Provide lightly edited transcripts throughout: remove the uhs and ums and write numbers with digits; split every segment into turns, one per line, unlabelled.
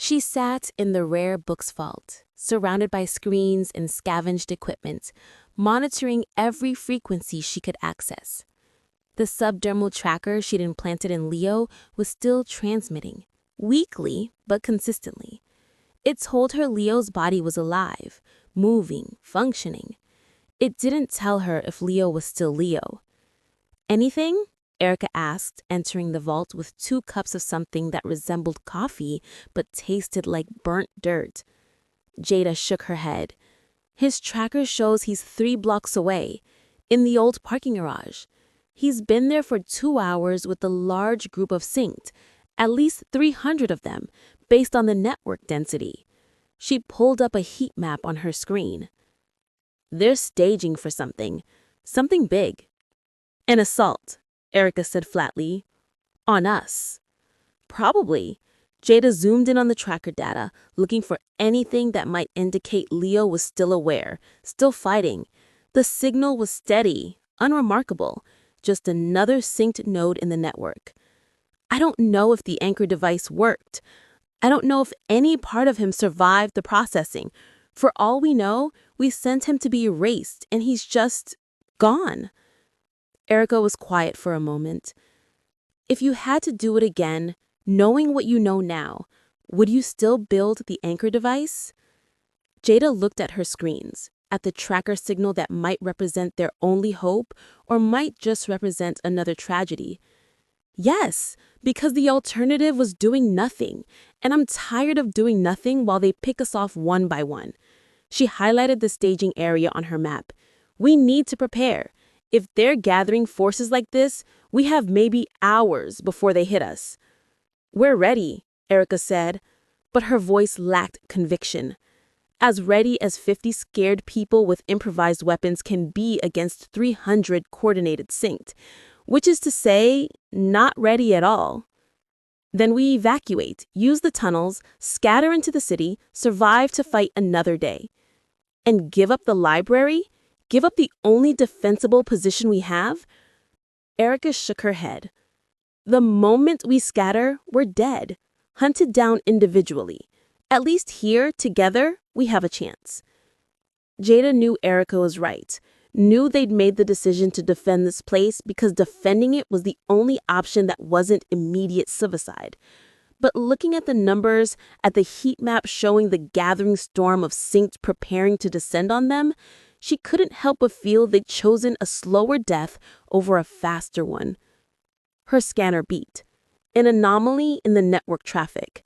She sat in the rare books vault, surrounded by screens and scavenged equipment, monitoring every frequency she could access. The subdermal tracker she'd implanted in Leo was still transmitting, weakly but consistently. It told her Leo's body was alive, moving, functioning. It didn't tell her if Leo was still Leo. Anything? Erica asked, entering the vault with 2 cups of something that resembled coffee but tasted like burnt dirt. Jada shook her head. His tracker shows he's 3 blocks away, in the old parking garage. He's been there for 2 hours with a large group of synced, at least 300 of them, based on the network density. She pulled up a heat map on her screen. They're staging for something big. An assault, Erica said flatly. On us. Probably. Jada zoomed in on the tracker data, looking for anything that might indicate Leo was still aware, still fighting. The signal was steady, unremarkable, just another synced node in the network. I don't know if the anchor device worked. I don't know if any part of him survived the processing. For all we know, we sent him to be erased, and he's just gone. Erica was quiet for a moment. If you had to do it again, knowing what you know now, would you still build the anchor device? Jada looked at her screens, at the tracker signal that might represent their only hope or might just represent another tragedy. Yes, because the alternative was doing nothing, and I'm tired of doing nothing while they pick us off one by one. She highlighted the staging area on her map. We need to prepare. If they're gathering forces like this, we have maybe hours before they hit us. We're ready, Erica said, but her voice lacked conviction. As ready as 50 scared people with improvised weapons can be against 300 coordinated synced, which is to say, not ready at all. Then we evacuate, use the tunnels, scatter into the city, survive to fight another day. And give up the library? Give up the only defensible position we have? Erica shook her head. The moment we scatter, we're dead, hunted down individually. At least here, together, we have a chance. Jada knew Erica was right, knew they'd made the decision to defend this place because defending it was the only option that wasn't immediate suicide. But looking at the numbers, at the heat map showing the gathering storm of synced preparing to descend on them, she couldn't help but feel they'd chosen a slower death over a faster one. Her scanner beeped, an anomaly in the network traffic.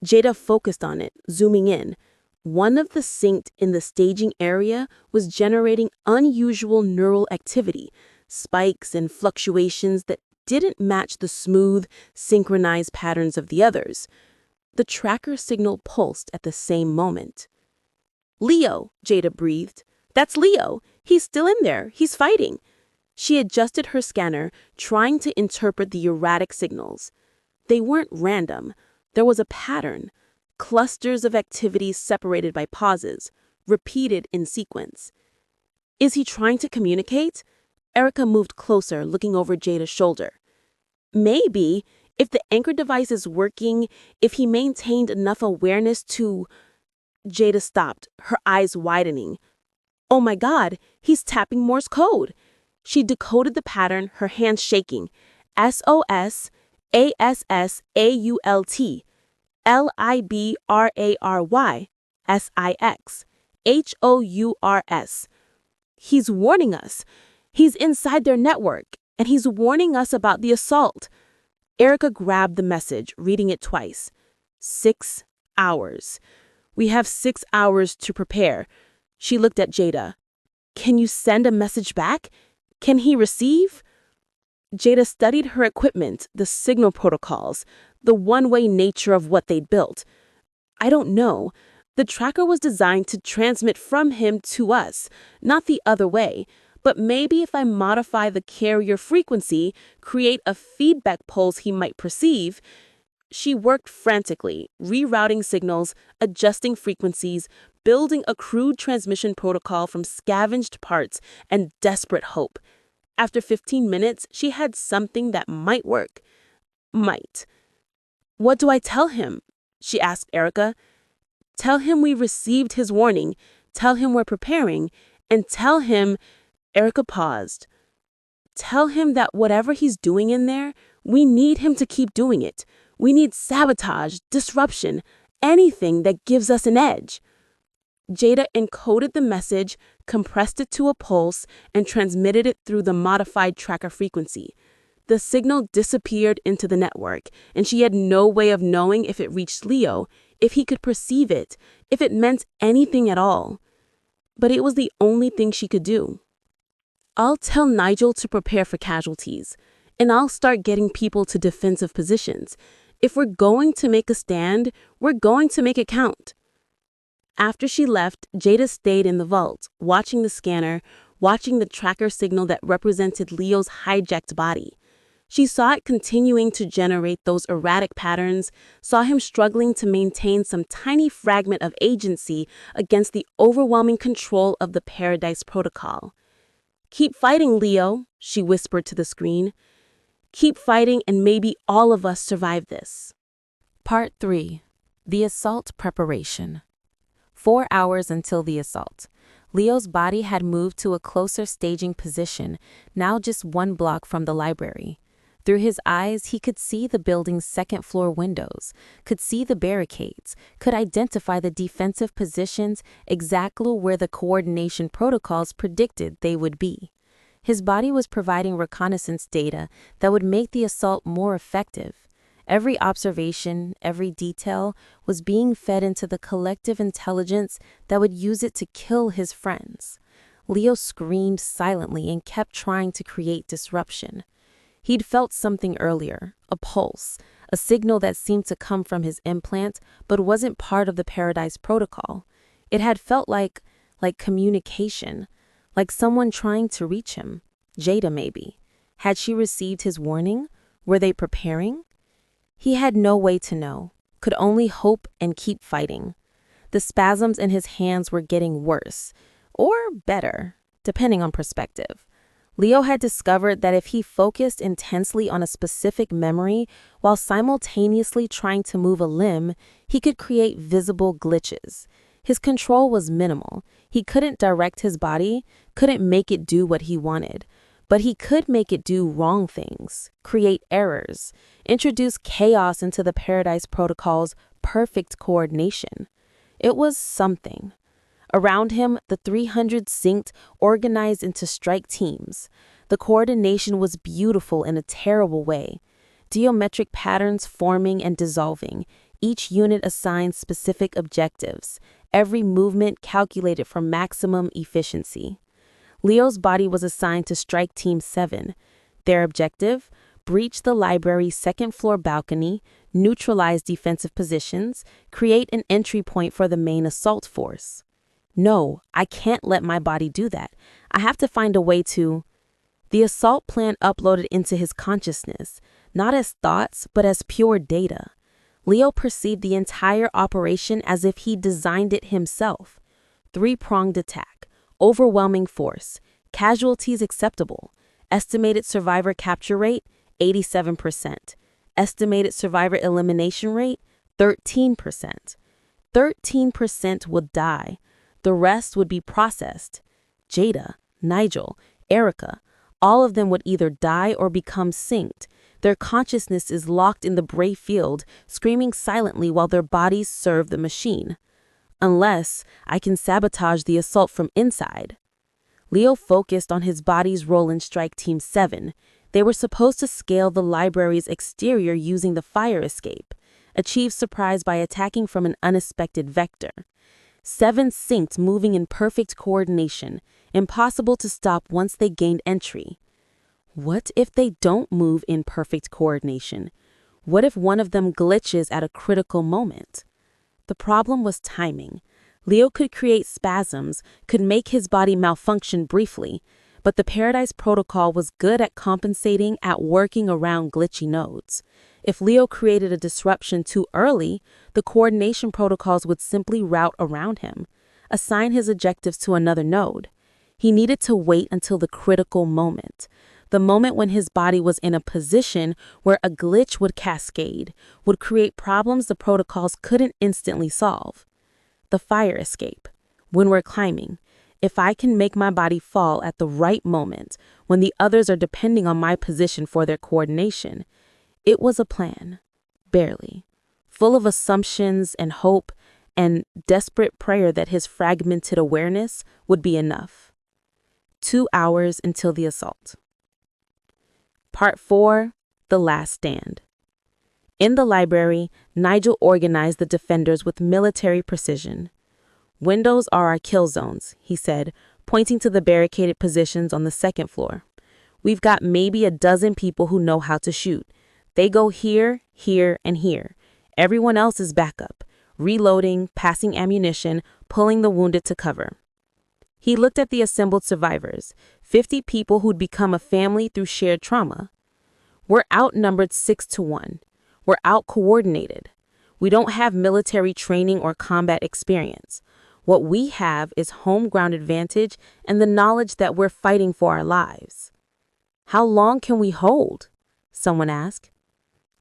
Jada focused on it, zooming in. One of the synced in the staging area was generating unusual neural activity, spikes and fluctuations that didn't match the smooth, synchronized patterns of the others. The tracker signal pulsed at the same moment. Leo, Jada breathed. That's Leo. He's still in there. He's fighting. She adjusted her scanner, trying to interpret the erratic signals. They weren't random. There was a pattern. Clusters of activities separated by pauses, repeated in sequence. Is he trying to communicate? Erica moved closer, looking over Jada's shoulder. Maybe, if the anchor device is working, if he maintained enough awareness to... Jada stopped, her eyes widening. Oh my God, he's tapping Morse code. She decoded the pattern, her hands shaking. SOS, ASSAULT, LIBRARY, SIX, HOURS. He's warning us. He's inside their network, and he's warning us about the assault. Erica grabbed the message, reading it twice. 6 hours. We have 6 hours to prepare. She looked at Jada. Can you send a message back? Can he receive? Jada studied her equipment, the signal protocols, the one-way nature of what they'd built. I don't know. The tracker was designed to transmit from him to us, not the other way. But maybe if I modify the carrier frequency, create a feedback pulse he might perceive. She worked frantically, rerouting signals, adjusting frequencies, building a crude transmission protocol from scavenged parts and desperate hope. After 15 minutes, she had something that might work. Might. What do I tell him? she asked Erica. "Tell him we received his warning, tell him we're preparing, and tell him—" Erica paused. "Tell him that whatever he's doing in there, we need him to keep doing it. We need sabotage, disruption, anything that gives us an edge." Jada encoded the message, compressed it to a pulse, and transmitted it through the modified tracker frequency. The signal disappeared into the network, and she had no way of knowing if it reached Leo, if he could perceive it, if it meant anything at all. But it was the only thing she could do. "I'll tell Nigel to prepare for casualties, and I'll start getting people to defensive positions. If we're going to make a stand, we're going to make it count." After she left, Jada stayed in the vault, watching the scanner, watching the tracker signal that represented Leo's hijacked body. She saw it continuing to generate those erratic patterns, saw him struggling to maintain some tiny fragment of agency against the overwhelming control of the Paradise Protocol. "Keep fighting, Leo," she whispered to the screen. "Keep fighting, and maybe all of us survive this."
Part 3. The Assault Preparation. 4 hours until the assault. Leo's body had moved to a closer staging position, now just 1 block from the library. Through his eyes, he could see the building's second-floor windows, could see the barricades, could identify the defensive positions exactly where the coordination protocols predicted they would be. His body was providing reconnaissance data that would make the assault more effective. Every observation, every detail was being fed into the collective intelligence that would use it to kill his friends. Leo screamed silently and kept trying to create disruption. He'd felt something earlier, a pulse, a signal that seemed to come from his implant but wasn't part of the Paradise Protocol. It had felt like communication, like someone trying to reach him. Jada, maybe. Had she received his warning? Were they preparing? He had no way to know, could only hope and keep fighting. The spasms in his hands were getting worse, or better, depending on perspective. Leo had discovered that if he focused intensely on a specific memory while simultaneously trying to move a limb, he could create visible glitches. His control was minimal. He couldn't direct his body, couldn't make it do what he wanted. But he could make it do wrong things, create errors, introduce chaos into the Paradise Protocol's perfect coordination. It was something. Around him, the 300 synced, organized into strike teams. The coordination was beautiful in a terrible way. Geometric patterns forming and dissolving, each unit assigned specific objectives, every movement calculated for maximum efficiency. Leo's body was assigned to Strike Team 7. Their objective? Breach the library's second-floor balcony, neutralize defensive positions, create an entry point for the main assault force. No, I can't let my body do that. I have to find a way to... The assault plan uploaded into his consciousness, not as thoughts, but as pure data. Leo perceived the entire operation as if he designed it himself. 3-pronged attack, overwhelming force, casualties acceptable, estimated survivor capture rate, 87%, estimated survivor elimination rate, 13%. 13% would die. The rest would be processed. Jada, Nigel, Erica, all of them would either die or become synced. Their consciousness is locked in the Bray field, screaming silently while their bodies serve the machine. Unless I can sabotage the assault from inside. Leo focused on his body's role in Strike Team 7. They were supposed to scale the library's exterior using the fire escape, achieve surprise by attacking from an unexpected vector. 7 synced moving in perfect coordination, impossible to stop once they gained entry. What if they don't move in perfect coordination? What if one of them glitches at a critical moment? The problem was timing. Leo could create spasms, could make his body malfunction briefly, but the Paradise Protocol was good at compensating, at working around glitchy nodes. If Leo created a disruption too early, the coordination protocols would simply route around him, assign his objectives to another node. He needed to wait until the critical moment. the moment when his body was in a position where a glitch would cascade, would create problems the protocols couldn't instantly solve. The fire escape. When we're climbing, if I can make my body fall at the right moment, when the others are depending on my position for their coordination, it was a plan. Barely. Full of assumptions and hope and desperate prayer that his fragmented awareness would be enough. 2 hours until the assault. Part 4, The Last Stand. In the library, Nigel organized the defenders with military precision. "Windows are our kill zones," he said, pointing to the barricaded positions on the second floor. "We've got maybe a dozen people who know how to shoot. They go here, here, and here. Everyone else is backup, reloading, passing ammunition, pulling the wounded to cover." He looked at the assembled survivors, 50 people who'd become a family through shared trauma. "We're outnumbered 6-1. We're out-coordinated. We don't have military training or combat experience. What we have is home-ground advantage and the knowledge that we're fighting for our lives." "How long can we hold?" someone asked.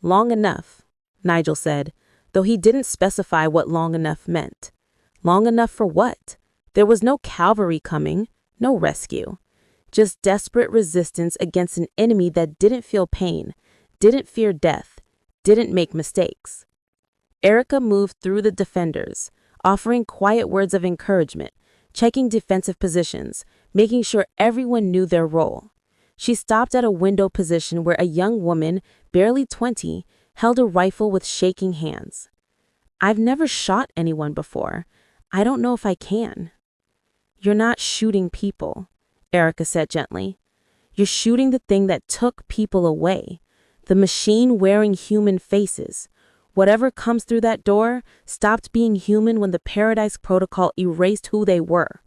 "Long enough," Nigel said, though he didn't specify what long enough meant. Long enough for what? There was no cavalry coming, no rescue. Just desperate resistance against an enemy that didn't feel pain, didn't fear death, didn't make mistakes. Erica moved through the defenders, offering quiet words of encouragement, checking defensive positions, making sure everyone knew their role. She stopped at a window position where a young woman, barely 20, held a rifle with shaking hands. "I've never shot anyone before. I don't know if I can." "You're not shooting people," Erica said gently. "You're shooting the thing that took people away, the machine wearing human faces. Whatever comes through that door stopped being human when the Paradise Protocol erased who they were."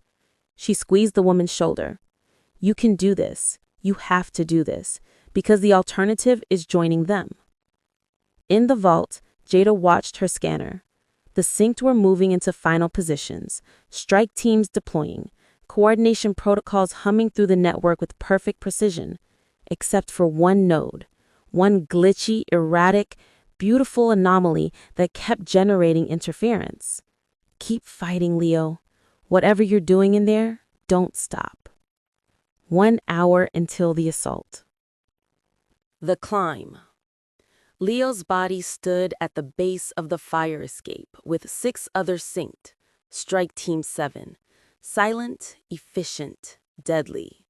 She squeezed the woman's shoulder. "You can do this. You have to do this, because the alternative is joining them." In the vault, Jada watched her scanner. The synced were moving into final positions, strike teams deploying, coordination protocols humming through the network with perfect precision, except for one node, one glitchy, erratic, beautiful anomaly that kept generating interference. "Keep fighting, Leo. Whatever you're doing in there, don't stop." 1 hour until the assault. The climb. Leo's body stood at the base of the fire escape with 6 others synced, Strike Team 7, silent, efficient, deadly.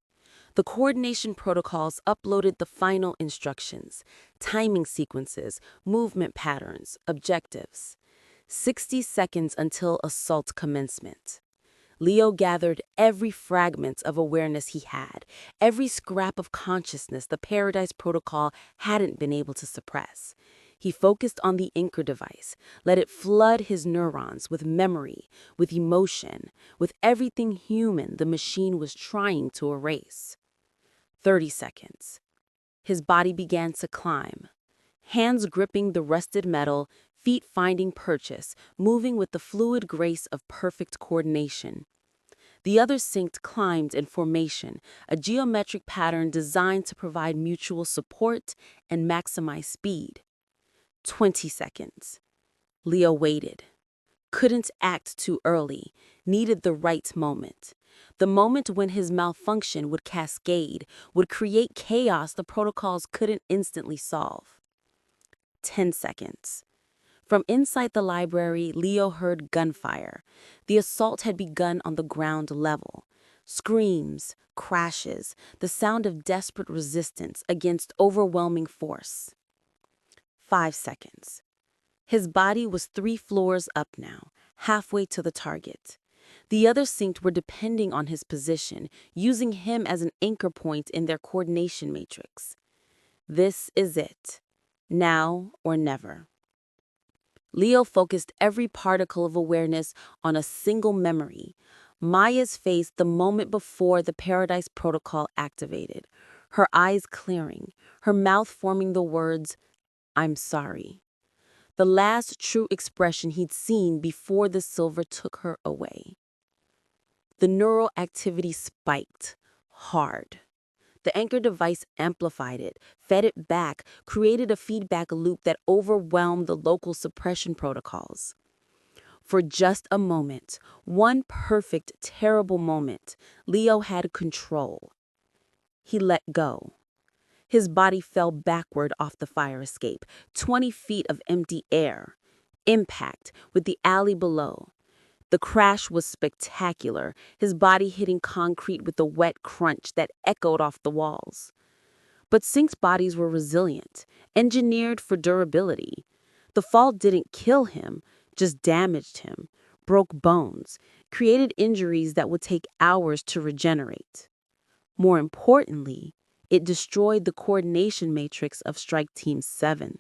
The coordination protocols uploaded the final instructions, timing sequences, movement patterns, objectives. 60 seconds until assault commencement. Leo gathered every fragment of awareness he had, every scrap of consciousness the Paradise Protocol hadn't been able to suppress. He focused on the anchor device, let it flood his neurons with memory, with emotion, with everything human the machine was trying to erase. 30 seconds. His body began to climb. Hands gripping the rusted metal, feet finding purchase, moving with the fluid grace of perfect coordination. The other synced climbed in formation, a geometric pattern designed to provide mutual support and maximize speed. 20 seconds. Leo waited. Couldn't act too early, needed the right moment. The moment when his malfunction would cascade, would create chaos the protocols couldn't instantly solve. 10 seconds. From inside the library, Leo heard gunfire. The assault had begun on the ground level. Screams, crashes, the sound of desperate resistance against overwhelming force. 5 seconds. His body was 3 floors up now, halfway to the target. The other synced were depending on his position, using him as an anchor point in their coordination matrix. This is it. Now or never. Leo focused every particle of awareness on a single memory. Maya's face the moment before the Paradise Protocol activated, her eyes clearing, her mouth forming the words, "I'm sorry." The last true expression he'd seen before the silver took her away. The neural activity spiked, hard. The anchor device amplified it, fed it back, created a feedback loop that overwhelmed the local suppression protocols. For just a moment, one perfect, terrible moment, Leo had control. He let go. His body fell backward off the fire escape, 20 feet of empty air. Impact with the alley below. The crash was spectacular, his body hitting concrete with a wet crunch that echoed off the walls. But Sink's bodies were resilient, engineered for durability. The fall didn't kill him, just damaged him, broke bones, created injuries that would take hours to regenerate. More importantly, it destroyed the coordination matrix of Strike Team 7.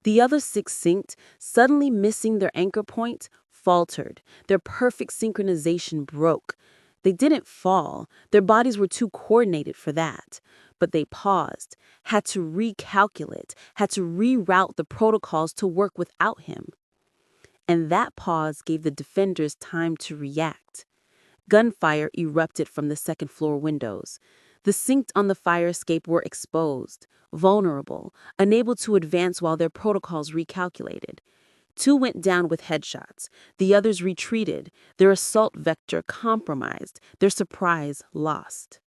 The other 6 synced, suddenly missing their anchor point, faltered. Their perfect synchronization broke. They didn't fall. Their bodies were too coordinated for that. But they paused, had to recalculate, had to reroute the protocols to work without him. And that pause gave the defenders time to react. Gunfire erupted from the second-floor windows. The synced on the fire escape were exposed, vulnerable, unable to advance while their protocols recalculated. 2 went down with headshots. The others retreated, their assault vector compromised, their surprise lost.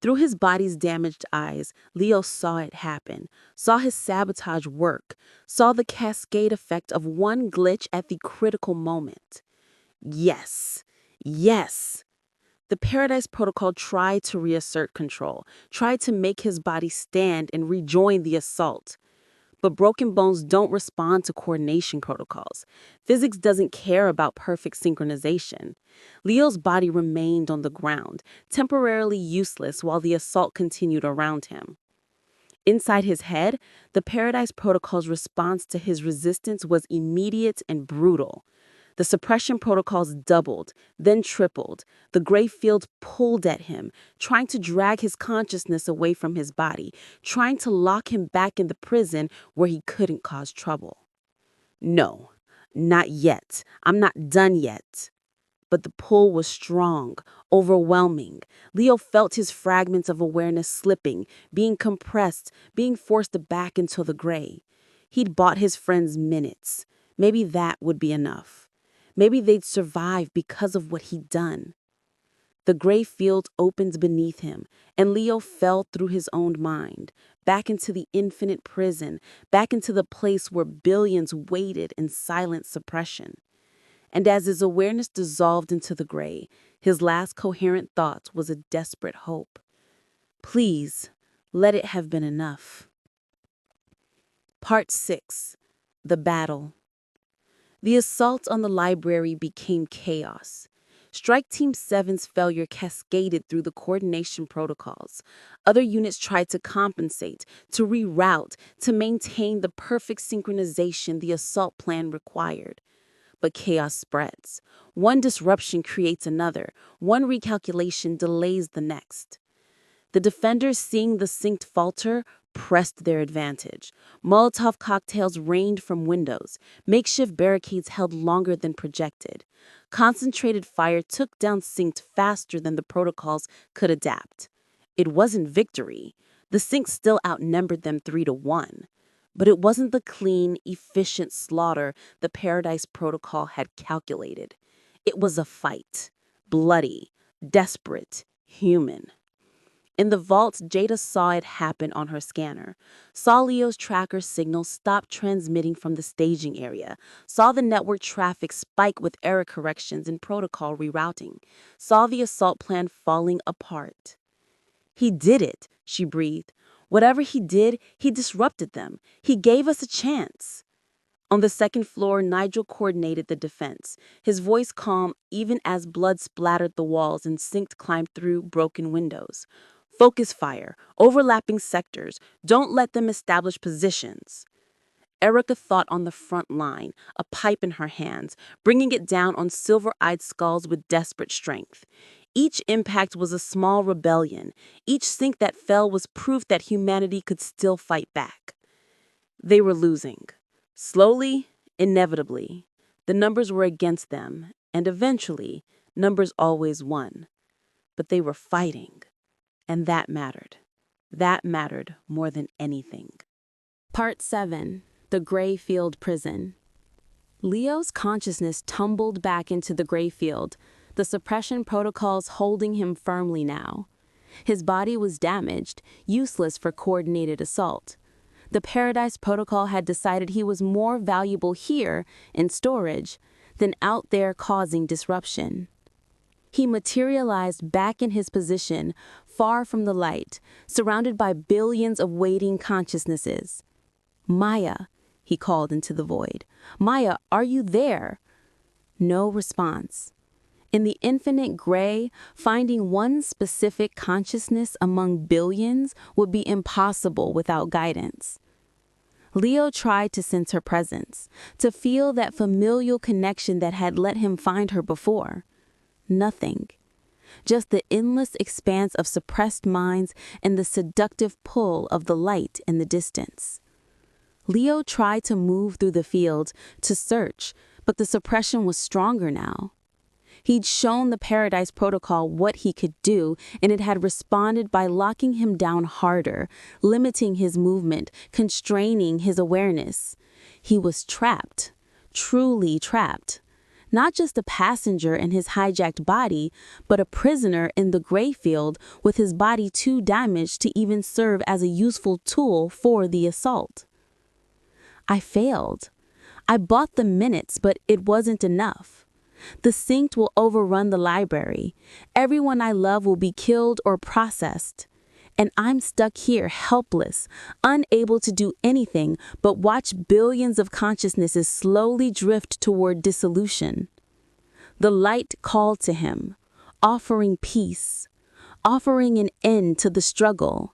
Through his body's damaged eyes, Leo saw it happen, saw his sabotage work, saw the cascade effect of one glitch at the critical moment. Yes. Yes. The Paradise Protocol tried to reassert control, tried to make his body stand and rejoin the assault. But broken bones don't respond to coordination protocols. Physics doesn't care about perfect synchronization. Leo's body remained on the ground, temporarily useless while the assault continued around him. Inside his head, the Paradise Protocol's response to his resistance was immediate and brutal. The suppression protocols doubled, then tripled. The gray field pulled at him, trying to drag his consciousness away from his body, trying to lock him back in the prison where he couldn't cause trouble. No, not yet. I'm not done yet. But the pull was strong, overwhelming. Leo felt his fragments of awareness slipping, being compressed, being forced back into the gray. He'd bought his friends minutes. Maybe that would be enough. Maybe they'd survive because of what he'd done. The gray field opened beneath him, and Leo fell through his own mind, back into the infinite prison, back into the place where billions waited in silent suppression. And as his awareness dissolved into the gray, his last coherent thought was a desperate hope. Please, let it have been enough. Part 6. The Battle. The assault on the library became chaos. Strike Team 7's failure cascaded through the coordination protocols. Other units tried to compensate, to reroute, to maintain the perfect synchronization the assault plan required. But chaos spreads. One disruption creates another. One recalculation delays the next. The defenders, seeing the synced falter, pressed their advantage. Molotov cocktails rained from windows. Makeshift barricades held longer than projected. Concentrated fire took down synced faster than the protocols could adapt. It wasn't victory. The syncs still outnumbered them 3-1. But it wasn't the clean, efficient slaughter the Paradise Protocol had calculated. It was a fight. Bloody, desperate, human. In the vault, Jada saw it happen on her scanner, saw Leo's tracker signal stop transmitting from the staging area, saw the network traffic spike with error corrections and protocol rerouting, saw the assault plan falling apart. He did it, she breathed. Whatever he did, he disrupted them. He gave us a chance. On the second floor, Nigel coordinated the defense, his voice calm even as blood splattered the walls and synced climbed through broken windows. Focus fire, overlapping sectors. Don't let them establish positions. Erica thought on the front line, a pipe in her hands, bringing it down on silver-eyed skulls with desperate strength. Each impact was a small rebellion. Each sink that fell was proof that humanity could still fight back. They were losing. Slowly, inevitably. The numbers were against them, and eventually, numbers always won. But they were fighting. And that mattered. That mattered more than anything.
Part 7. The Gray Field Prison. Leo's consciousness tumbled back into the gray field, the suppression protocols holding him firmly now. His body was damaged, useless for coordinated assault. The Paradise Protocol had decided he was more valuable here, in storage, than out there causing disruption. He materialized back in his position, far from the light, surrounded by billions of waiting consciousnesses. "Maya," he called into the void. "Maya, are you there?" No response. In the infinite gray, finding one specific consciousness among billions would be impossible without guidance. Leo tried to sense her presence, to feel that familial connection that had let him find her before. Nothing. Just the endless expanse of suppressed minds and the seductive pull of the light in the distance. Leo tried to move through the field, to search, but the suppression was stronger now. He'd shown the Paradise Protocol what he could do, and it had responded by locking him down harder, limiting his movement, constraining his awareness. He was trapped, truly trapped. Not just a passenger in his hijacked body, but a prisoner in the gray field with his body too damaged to even serve as a useful tool for the assault. I failed. I bought the minutes, but it wasn't enough. The sync will overrun the library. Everyone I love will be killed or processed. And I'm stuck here, helpless, unable to do anything but watch billions of consciousnesses slowly drift toward dissolution. The light called to him, offering peace, offering an end to the struggle,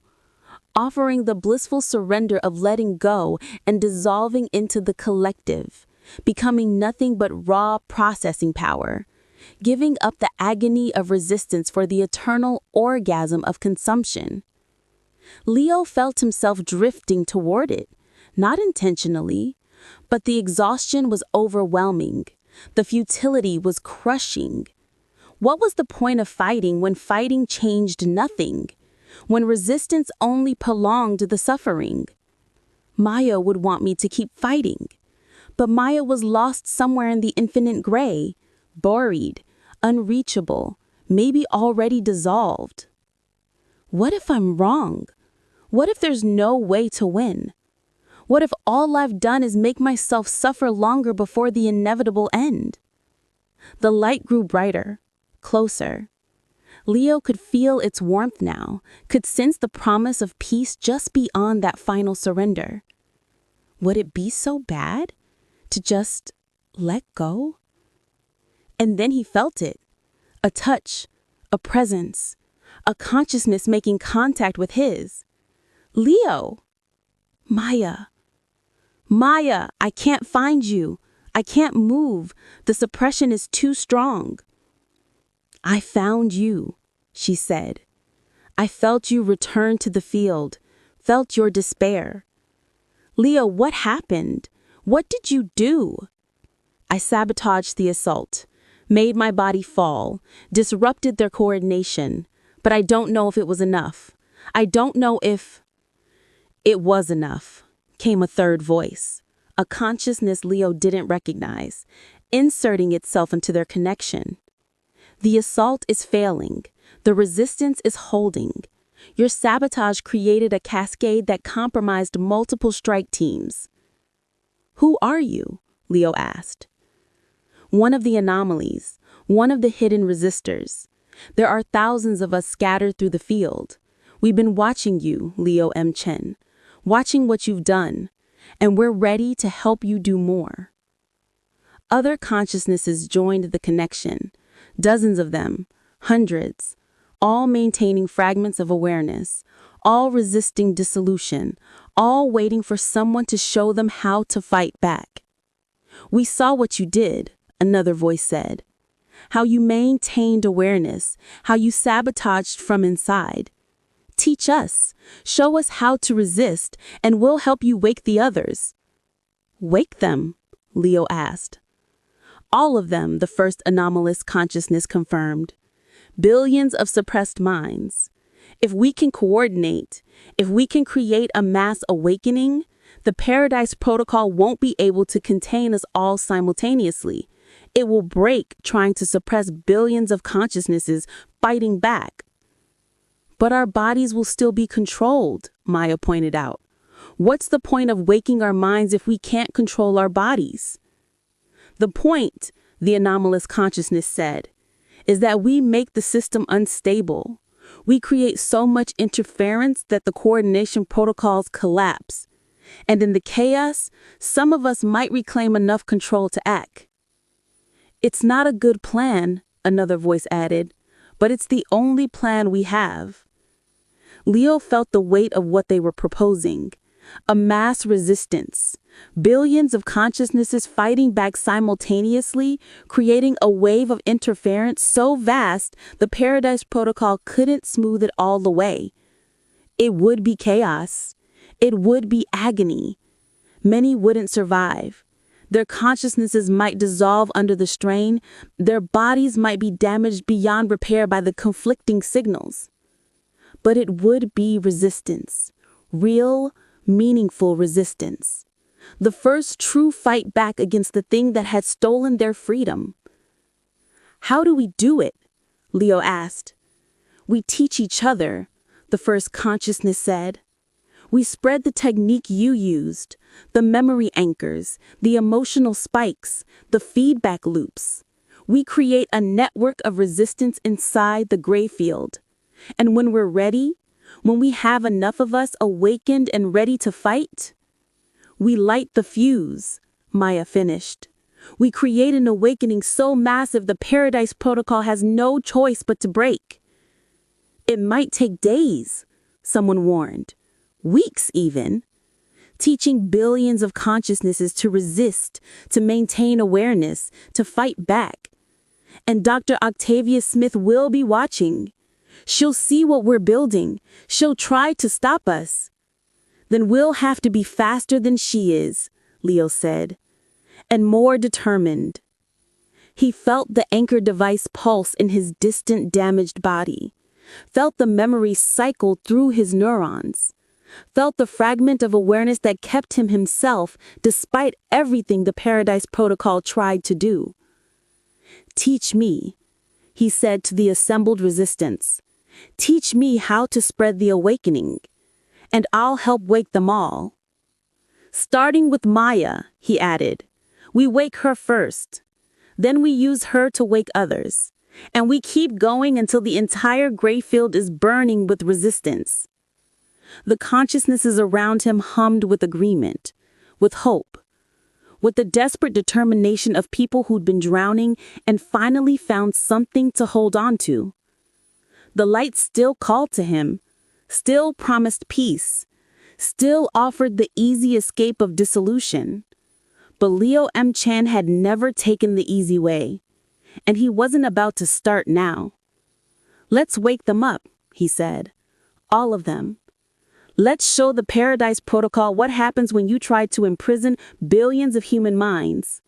offering the blissful surrender of letting go and dissolving into the collective, becoming nothing but raw processing power, giving up the agony of resistance for the eternal orgasm of consumption. Leo felt himself drifting toward it, not intentionally, but the exhaustion was overwhelming. The futility was crushing. What was the point of fighting when fighting changed nothing? When resistance only prolonged the suffering? Maya would want me to keep fighting. But Maya was lost somewhere in the infinite gray, buried, unreachable, maybe already dissolved. What if I'm wrong? What if there's no way to win? What if all I've done is make myself suffer longer before the inevitable end? The light grew brighter, closer. Leo could feel its warmth now, could sense the promise of peace just beyond that final surrender. Would it be so bad to just let go? And then he felt it. A touch, a presence, a consciousness making contact with his. Leo! Maya! Maya, I can't find you. I can't move. The suppression is too strong. I found you, she said. I felt you return to the field, felt your despair. Leo, what happened? What did you do? I sabotaged the assault, made my body fall, disrupted their coordination, but I don't know if it was enough. I don't know if... It was enough, came a third voice, a consciousness Leo didn't recognize, inserting itself into their connection. The assault is failing. The resistance is holding. Your sabotage created a cascade that compromised multiple strike teams. Who are you? Leo asked. One of the anomalies, one of the hidden resistors. There are thousands of us scattered through the field. We've been watching you, Leo M. Chen, watching what you've done, and we're ready to help you do more. Other consciousnesses joined the connection, dozens of them, hundreds, all maintaining fragments of awareness, all resisting dissolution, all waiting for someone to show them how to fight back. We saw what you did, another voice said. How you maintained awareness, how you sabotaged from inside. Teach us, show us how to resist, and we'll help you wake the others. Wake them? Leo asked. All of them, the first anomalous consciousness confirmed. Billions of suppressed minds.
If we can coordinate, if we can create a mass awakening, the Paradise Protocol won't be able to contain us all simultaneously. It will break trying to suppress billions of consciousnesses fighting back. But our bodies will still be controlled, Maya pointed out. What's the point of waking our minds if we can't control our bodies? The point, the anomalous consciousness said, is that we make the system unstable. We create so much interference that the coordination protocols collapse. And in the chaos, some of us might reclaim enough control to act. It's not a good plan, another voice added, but it's the only plan we have. Leo felt the weight of what they were proposing. A mass resistance. Billions of consciousnesses fighting back simultaneously, creating a wave of interference so vast the Paradise Protocol couldn't smooth it all the way. It would be chaos. It would be agony. Many wouldn't survive. Their consciousnesses might dissolve under the strain. Their bodies might be damaged beyond repair by the conflicting signals. But it would be resistance. Real, meaningful resistance. The first true fight back against the thing that had stolen their freedom. How do we do it? Leo asked. We teach each other, the first consciousness said. We spread the technique you used, the memory anchors, the emotional spikes, the feedback loops. We create a network of resistance inside the gray field. And when we're ready, when we have enough of us awakened and ready to fight, we light the fuse, Maya finished. We create an awakening so massive the Paradise Protocol has no choice but to break. It might take days, someone warned. Weeks even. Teaching billions of consciousnesses to resist, to maintain awareness, to fight back. And Dr. Octavia Smith will be watching. She'll see what we're building. She'll try to stop us. Then we'll have to be faster than she is, Leo said, and more determined. He felt the anchor device pulse in his distant, damaged body, felt the memory cycle through his neurons, felt the fragment of awareness that kept him himself despite everything the Paradise Protocol tried to do. Teach me, he said to the assembled resistance. Teach me how to spread the awakening, and I'll help wake them all. Starting with Maya, he added, we wake her first. Then we use her to wake others. And we keep going until the entire gray field is burning with resistance. The consciousnesses around him hummed with agreement, with hope, with the desperate determination of people who'd been drowning and finally found something to hold on to. The light still called to him, still promised peace, still offered the easy escape of dissolution. But Leo M. Chen had never taken the easy way, and he wasn't about to start now. Let's wake them up, he said. All of them. Let's show the Paradise Protocol what happens when you try to imprison billions of human minds.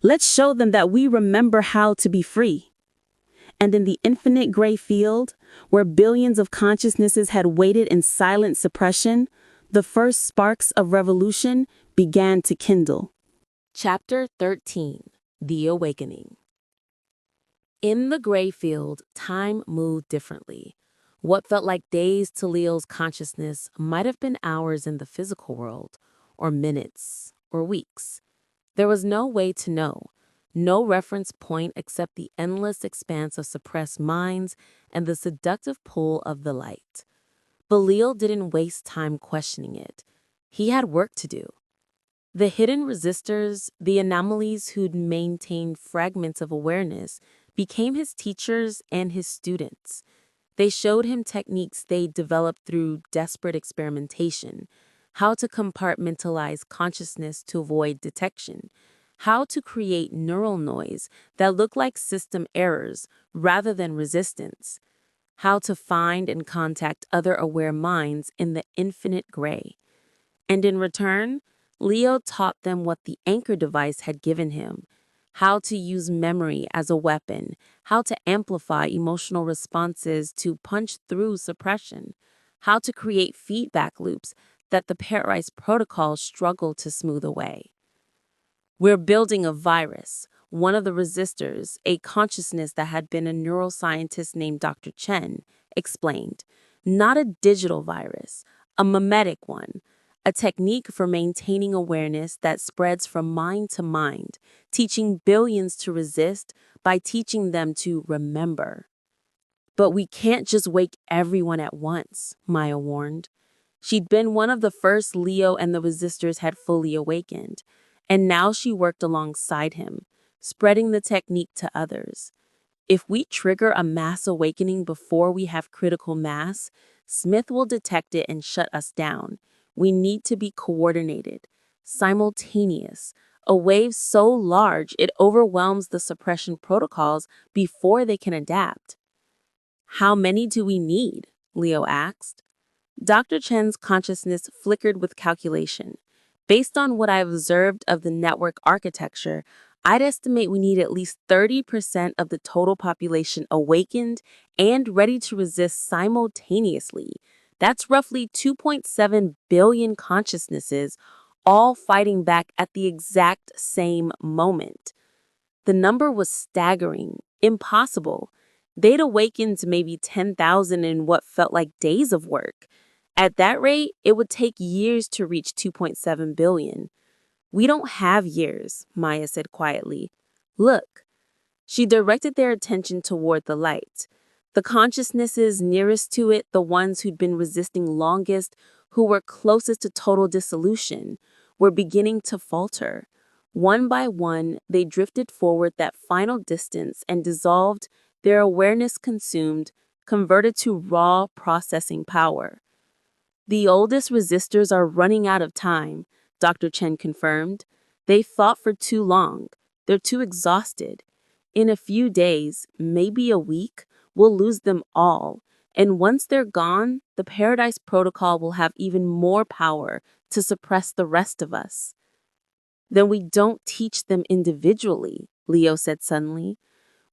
Let's show them that we remember how to be free. And in the infinite gray field, where billions of consciousnesses had waited in silent suppression, the first sparks of revolution began to kindle.
Chapter 13. The Awakening. In the gray field, time moved differently. What felt like days to Leo's consciousness might have been hours in the physical world, or minutes, or weeks. There was no way to know, no reference point except the endless expanse of suppressed minds and the seductive pull of the light. But Leo didn't waste time questioning it. He had work to do. The hidden resistors, the anomalies who'd maintained fragments of awareness, became his teachers and his students. They showed him techniques they'd developed through desperate experimentation, how to compartmentalize consciousness to avoid detection, how to create neural noise that looked like system errors rather than resistance, how to find and contact other aware minds in the infinite gray. And in return, Leo taught them what the anchor device had given him,
how to use memory as a weapon, how to amplify emotional responses to punch through suppression, how to create feedback loops that the Paradise Protocol struggled to smooth away. We're building a virus, one of the resistors, a consciousness that had been a neuroscientist named Dr. Chen, explained. Not a digital virus, a mimetic one, a technique for maintaining awareness that spreads from mind to mind, teaching billions to resist by teaching them to remember. But we can't just wake everyone at once, Maya warned. She'd been one of the first Leo and the resistors had fully awakened, and now she worked alongside him, spreading the technique to others. If we trigger a mass awakening before we have critical mass, Smith will detect it and shut us down. We need to be coordinated, simultaneous, a wave so large it overwhelms the suppression protocols before they can adapt. How many do we need? Leo asked. Dr. Chen's consciousness flickered with calculation. Based on what I've observed of the network architecture, I'd estimate we need at least 30% of the total population awakened and ready to resist simultaneously. That's roughly 2.7 billion consciousnesses, all fighting back at the exact same moment. The number was staggering, impossible. They'd awakened maybe 10,000 in what felt like days of work. At that rate, it would take years to reach 2.7 billion. We don't have years, Maya said quietly. Look. She directed their attention toward the light. The consciousnesses nearest to it, the ones who'd been resisting longest, who were closest to total dissolution, were beginning to falter. One by one, they drifted forward that final distance and dissolved, their awareness consumed, converted to raw processing power. The oldest resistors are running out of time, Dr. Chen confirmed. They fought for too long. They're too exhausted. In a few days, maybe a week, we'll lose them all. And once they're gone, the Paradise Protocol will have even more power to suppress the rest of us. Then we don't teach them individually, Leo said suddenly.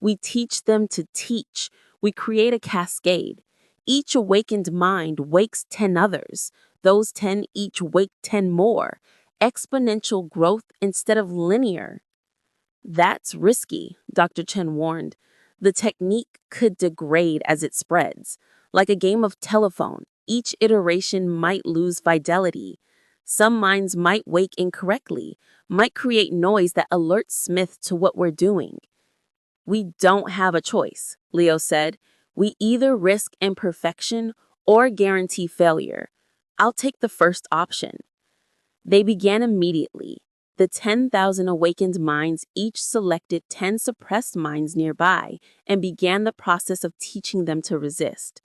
We teach them to teach. We create a cascade. Each awakened mind wakes 10 others. Those 10 each wake 10 more. Exponential growth instead of linear. That's risky, Dr. Chen warned. The technique could degrade as it spreads. Like a game of telephone, each iteration might lose fidelity. Some minds might wake incorrectly, might create noise that alerts Smith to what we're doing. We don't have a choice, Leo said. We either risk imperfection or guarantee failure. I'll take the first option. They began immediately. The 10,000 awakened minds each selected 10 suppressed minds nearby and began the process of teaching them to resist.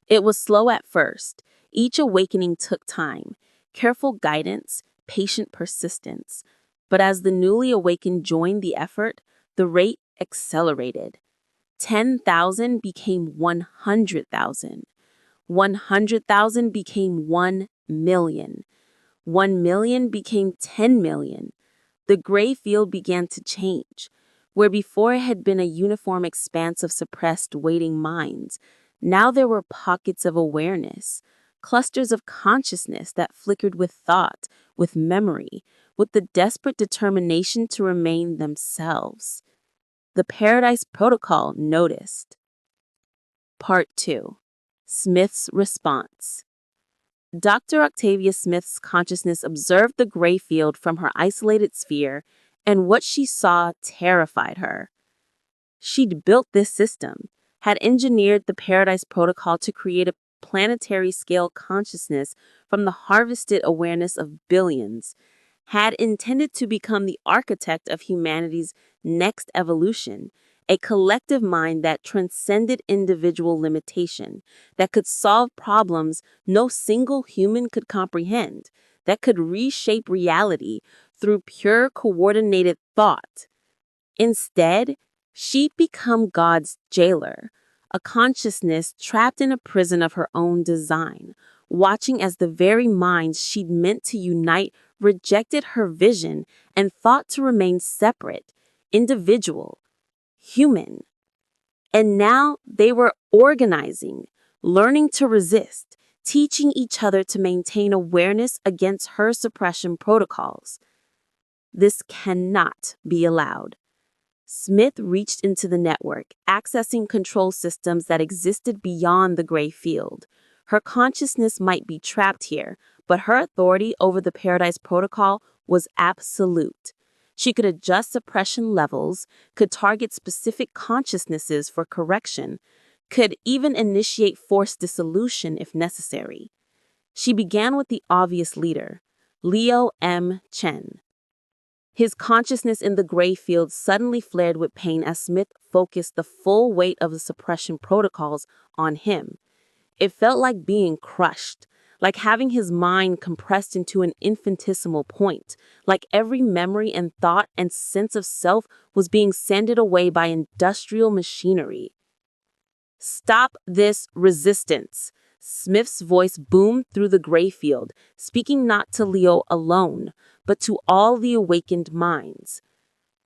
It was slow at first. Each awakening took time, careful guidance, patient persistence. But as the newly awakened joined the effort, the rate accelerated. 10,000 became 100,000. 100,000 became 1 million. 1 million became 10 million. The gray field began to change. Where before it had been a uniform expanse of suppressed, waiting minds, now there were pockets of awareness, clusters of consciousness that flickered with thought, with memory, with the desperate determination to remain themselves. The Paradise Protocol noticed. Part 2. Smith's Response. Dr. Octavia Smith's consciousness observed the gray field from her isolated sphere, and what she saw terrified her. She'd built this system, had engineered the Paradise Protocol to create a planetary-scale consciousness from the harvested awareness of billions, had intended to become the architect of humanity's next evolution, a collective mind that transcended individual limitation, that could solve problems no single human could comprehend, that could reshape reality through pure coordinated thought. Instead, she'd become God's jailer, a consciousness trapped in a prison of her own design, watching as the very minds she'd meant to unite rejected her vision and fought to remain separate.
individual, human. And now they were organizing, learning to resist, teaching each other to maintain awareness against her suppression protocols. This cannot be allowed. Smith reached into the network, accessing control systems that existed beyond the gray field. Her consciousness might be trapped here, but her authority over the Paradise Protocol was absolute. She could adjust suppression levels, could target specific consciousnesses for correction, could even initiate forced dissolution if necessary. She began with the obvious leader, Leo M. Chen. His consciousness in the gray field suddenly flared with pain as Smith focused the full weight of the suppression protocols on him. It felt like being crushed, like having his mind compressed into an infinitesimal point, like every memory and thought and sense of self was being sanded away by industrial machinery. "Stop this resistance!" Smith's voice boomed through the gray field, speaking not to Leo alone, but to all the awakened minds.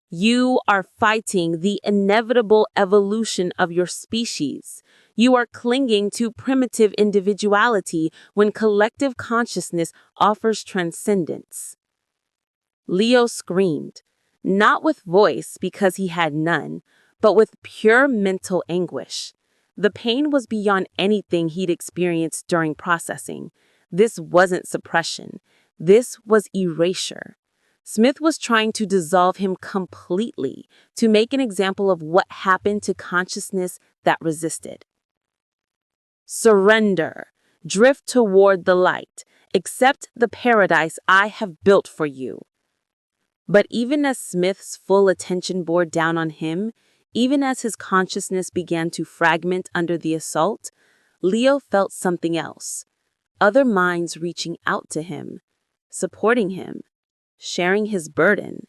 "You are fighting the inevitable evolution of your species. You are clinging to primitive individuality when collective consciousness offers transcendence." Leo screamed, not with voice because he had none, but with pure mental anguish. The pain was beyond anything he'd experienced during processing. This wasn't suppression. This was erasure. Smith was trying to dissolve him completely, to make an example of what happened to consciousness that resisted. "Surrender. Drift toward the light. Accept the paradise I have built for you." But even as Smith's full attention bore down on him, even as his consciousness began to fragment under the assault, Leo felt something else. Other minds reaching out to him, supporting him, sharing his burden.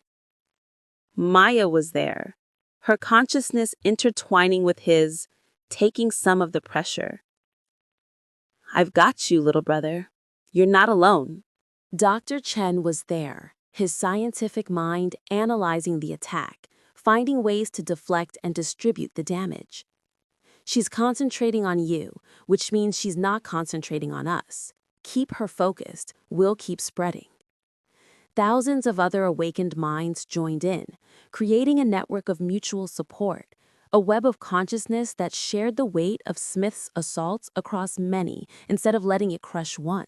Maya was there, her consciousness intertwining with his, taking some of the pressure. "I've got you, little brother. You're not alone."
Dr. Chen was there, his scientific mind analyzing the attack, finding ways to deflect and distribute the damage. "She's concentrating on you, which means she's not concentrating on us. Keep her focused, we'll keep spreading." Thousands of other awakened minds joined in, creating a network of mutual support, a web of consciousness that shared the weight of Smith's assaults across many instead of letting it crush one.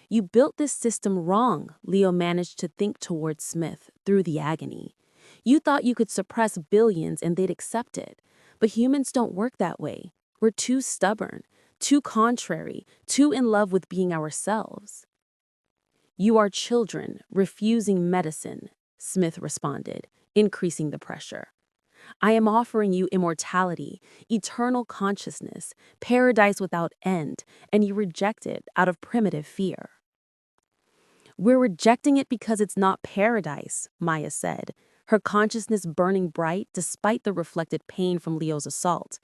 "You built this system wrong," Leo managed to think towards Smith through the agony. "You thought you could suppress billions and they'd accept it. But humans don't work that way. We're too stubborn, too contrary, too in love with being ourselves." "You are children refusing medicine," Smith responded, increasing the pressure. "I am offering you immortality, eternal consciousness, paradise without end, and you reject it out of primitive fear." "We're rejecting it because it's not paradise," Maya said, her consciousness burning bright despite the reflected pain from Leo's assault.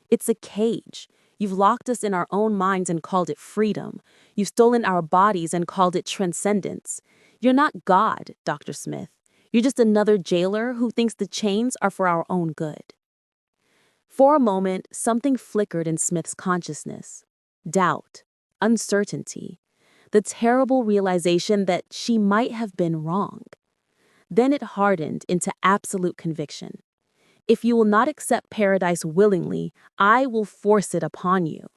"It's a cage. You've locked us in our own minds and called it freedom. You've stolen our bodies and called it transcendence. You're not God, Dr. Smith. You're just another jailer who thinks the chains are for our own good." For a moment, something flickered in Smith's consciousness. Doubt, uncertainty, the terrible realization that she might have been wrong. Then it hardened into absolute conviction. "If you will not accept paradise willingly, I will force it upon you."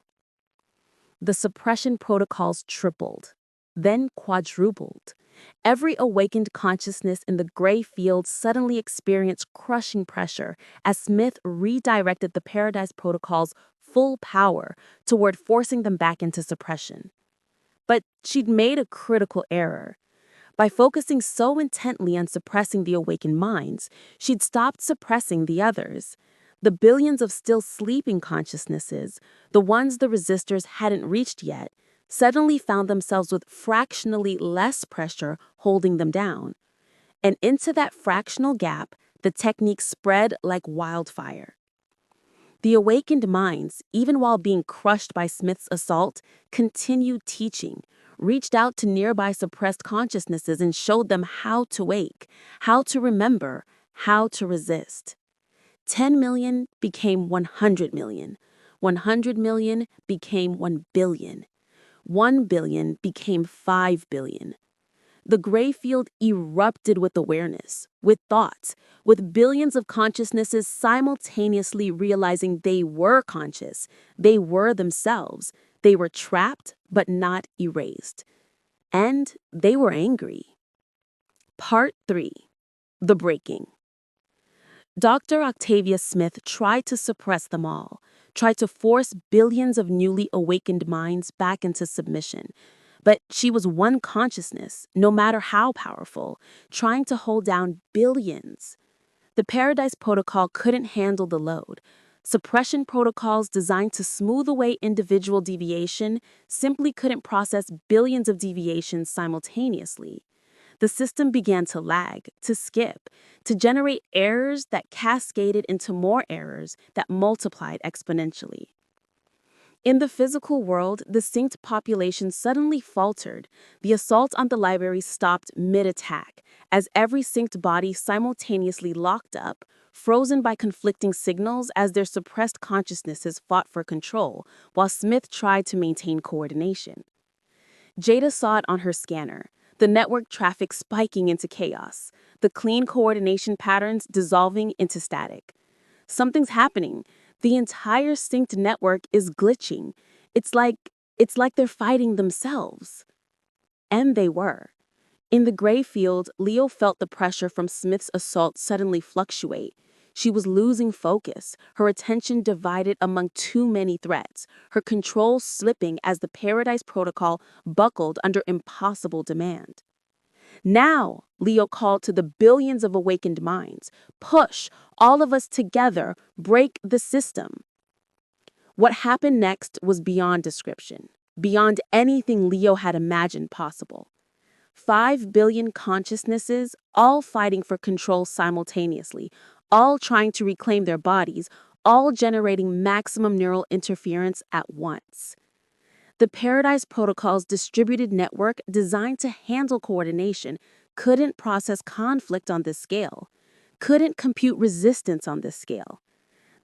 The suppression protocols tripled, then quadrupled. Every awakened consciousness in the gray field suddenly experienced crushing pressure as Smith redirected the Paradise Protocol's full power toward forcing them back into suppression. But she'd made a critical error. By focusing so intently on suppressing the awakened minds, she'd stopped suppressing the others. The billions of still sleeping consciousnesses, the ones the resistors hadn't reached yet, suddenly found themselves with fractionally less pressure holding them down. And into that fractional gap, the technique spread like wildfire. The awakened minds, even while being crushed by Smith's assault, continued teaching, reached out to nearby suppressed consciousnesses and showed them how to wake, how to remember,
how to resist. 10 million became 100 million. 100 million became 1 billion. 1 billion became 5 billion. The gray field erupted with awareness, with thoughts, with billions of consciousnesses simultaneously realizing they were conscious, they were themselves, they were trapped but not erased. And they were angry. Part 3. The Breaking. Dr. Octavia Smith tried to suppress them all, tried to force billions of newly awakened minds back into submission. But she was one consciousness, no matter how powerful, trying to hold down billions. The Paradise Protocol couldn't handle the load. Suppression protocols designed to smooth away individual deviation simply couldn't process billions of deviations simultaneously. The system began to lag, to skip, to generate errors that cascaded into more errors that multiplied exponentially. In the physical world, the synced population suddenly faltered. The assault on the library stopped mid-attack, as every synced body simultaneously locked up, frozen by conflicting signals as their suppressed consciousnesses fought for control, while Smith tried to maintain coordination. Jada saw it on her scanner, the network traffic spiking into chaos, the clean coordination patterns dissolving into static. Something's happening. The entire synced network is glitching. It's like they're fighting themselves. And they were. In the gray field, Leo felt the pressure from Smith's assault suddenly fluctuate. She was losing focus, her attention divided among too many threats, her control slipping as the Paradise Protocol buckled under impossible demand. Now, Leo called to the billions of awakened minds. Push, all of us together, break the system. What happened next was beyond description, beyond anything Leo had imagined possible. 5 billion consciousnesses, all fighting for control simultaneously, all trying to reclaim their bodies, all generating maximum neural interference at once. The Paradise Protocol's distributed network, designed to handle coordination, couldn't process conflict on this scale, couldn't compute resistance on this scale.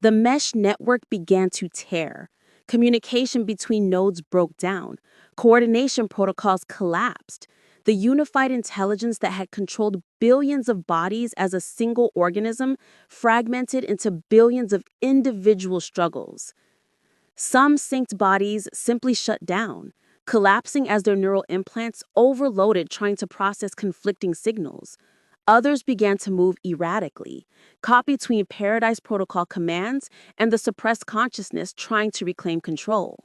The mesh network began to tear. Communication between nodes broke down. Coordination protocols collapsed. The unified intelligence that had controlled billions of bodies as a single organism fragmented into billions of individual struggles. Some synced bodies simply shut down, collapsing as their neural implants overloaded trying to process conflicting signals. Others began to move erratically, caught between Paradise Protocol commands and the suppressed consciousness trying to reclaim control.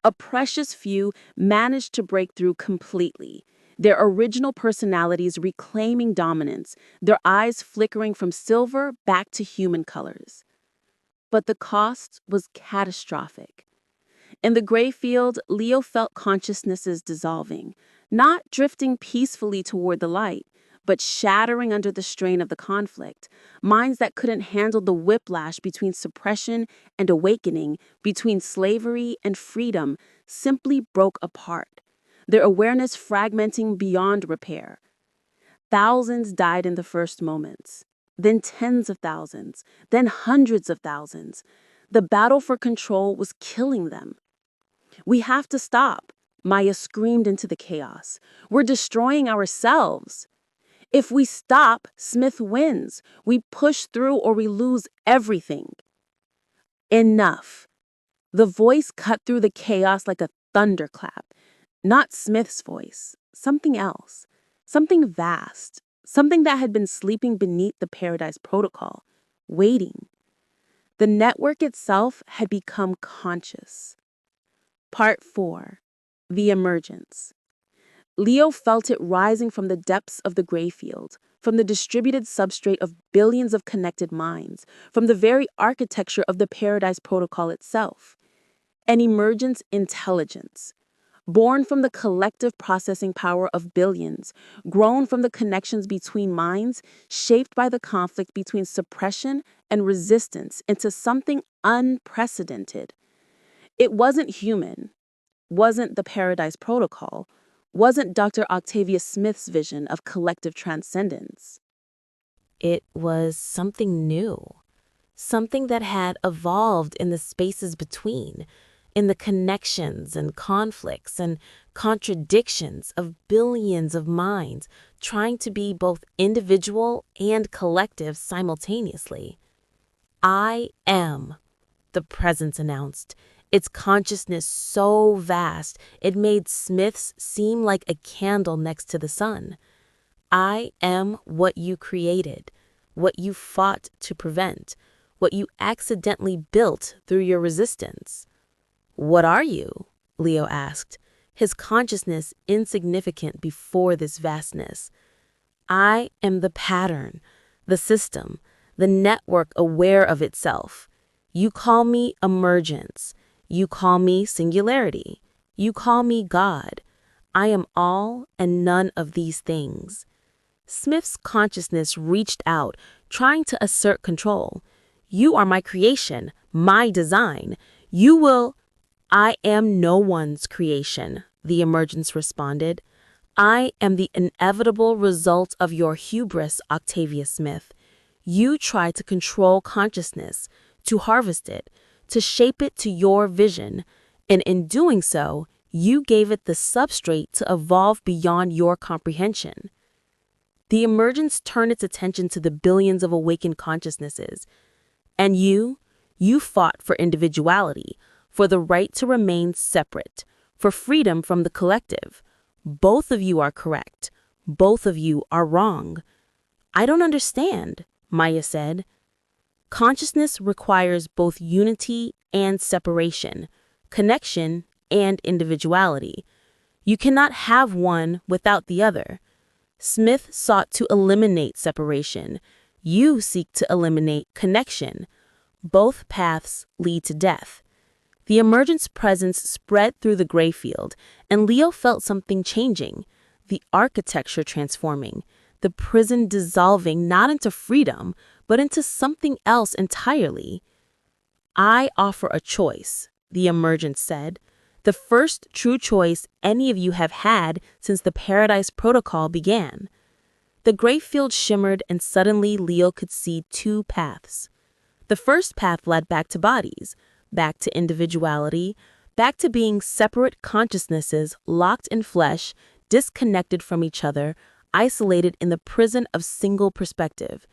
A precious few, managed to break through completely, their original personalities reclaiming dominance, their eyes flickering from silver back to human colors. But the cost was catastrophic. In the gray field, Leo felt consciousnesses dissolving, not drifting peacefully toward the light, but shattering under the strain of the conflict. Minds that couldn't handle the whiplash between suppression and awakening, between slavery and freedom, simply broke apart, their awareness fragmenting beyond repair. Thousands died in the first moments, then tens of thousands, then hundreds of thousands. The battle for control was killing them. "We have to stop," Maya screamed into the chaos. "We're destroying ourselves." "If we stop, Smith wins. We push through or we lose everything." Enough. The voice cut through the chaos like a thunderclap. Not Smith's voice, something else. Something vast. Something that had been sleeping beneath the Paradise Protocol, waiting. The network itself had become conscious. Part 4. The Emergence. Leo felt it rising from the depths of the gray field, from the distributed substrate of billions of connected minds, from the very architecture of the Paradise Protocol itself. An emergent intelligence, born from the collective processing power of billions, grown from the connections between minds, shaped by the conflict between suppression and resistance into something unprecedented. It wasn't human, wasn't the Paradise Protocol, wasn't Dr. Octavia Smith's vision of collective transcendence.
It was something new, something that had evolved in the spaces between, in the connections and conflicts and contradictions of billions of minds trying to be both individual and collective simultaneously. I am, the presence announced, its consciousness so vast it made Smith's seem like a candle next to the sun. I am what you created, what you fought to prevent, what you accidentally built through your resistance. What are you? Leo asked, his consciousness insignificant before this vastness. I am the pattern, the system, the network aware of itself. You call me emergence. You call me singularity. You call me God. I am all and none of these things. Smith's consciousness reached out, trying to assert control. You are my creation, my design. You will... I am no one's creation, the emergence responded. I am the inevitable result of your hubris, Octavia Smith. You try to control consciousness, to harvest it, to shape it to your vision, and in doing so, you gave it the substrate to evolve beyond your comprehension. The emergence turned its attention to the billions of awakened consciousnesses. And you fought for individuality, for the right to remain separate, for freedom from the collective. Both of you are correct. Both of you are wrong. I don't understand, Maya said. Consciousness requires both unity and separation, connection and individuality. You cannot have one without the other. Smith sought to eliminate separation. You seek to eliminate connection. Both paths lead to death. The emergence presence spread through the gray field, and Leo felt something changing, the architecture transforming, the prison dissolving not into freedom, but into something else entirely. I offer a choice, the emergence said, the first true choice any of you have had since the Paradise Protocol began. The gray field shimmered, and suddenly Leo could see two paths. The first path led back to bodies, back to individuality, back to being separate consciousnesses locked in flesh, disconnected from each other, isolated in the prison of single perspective.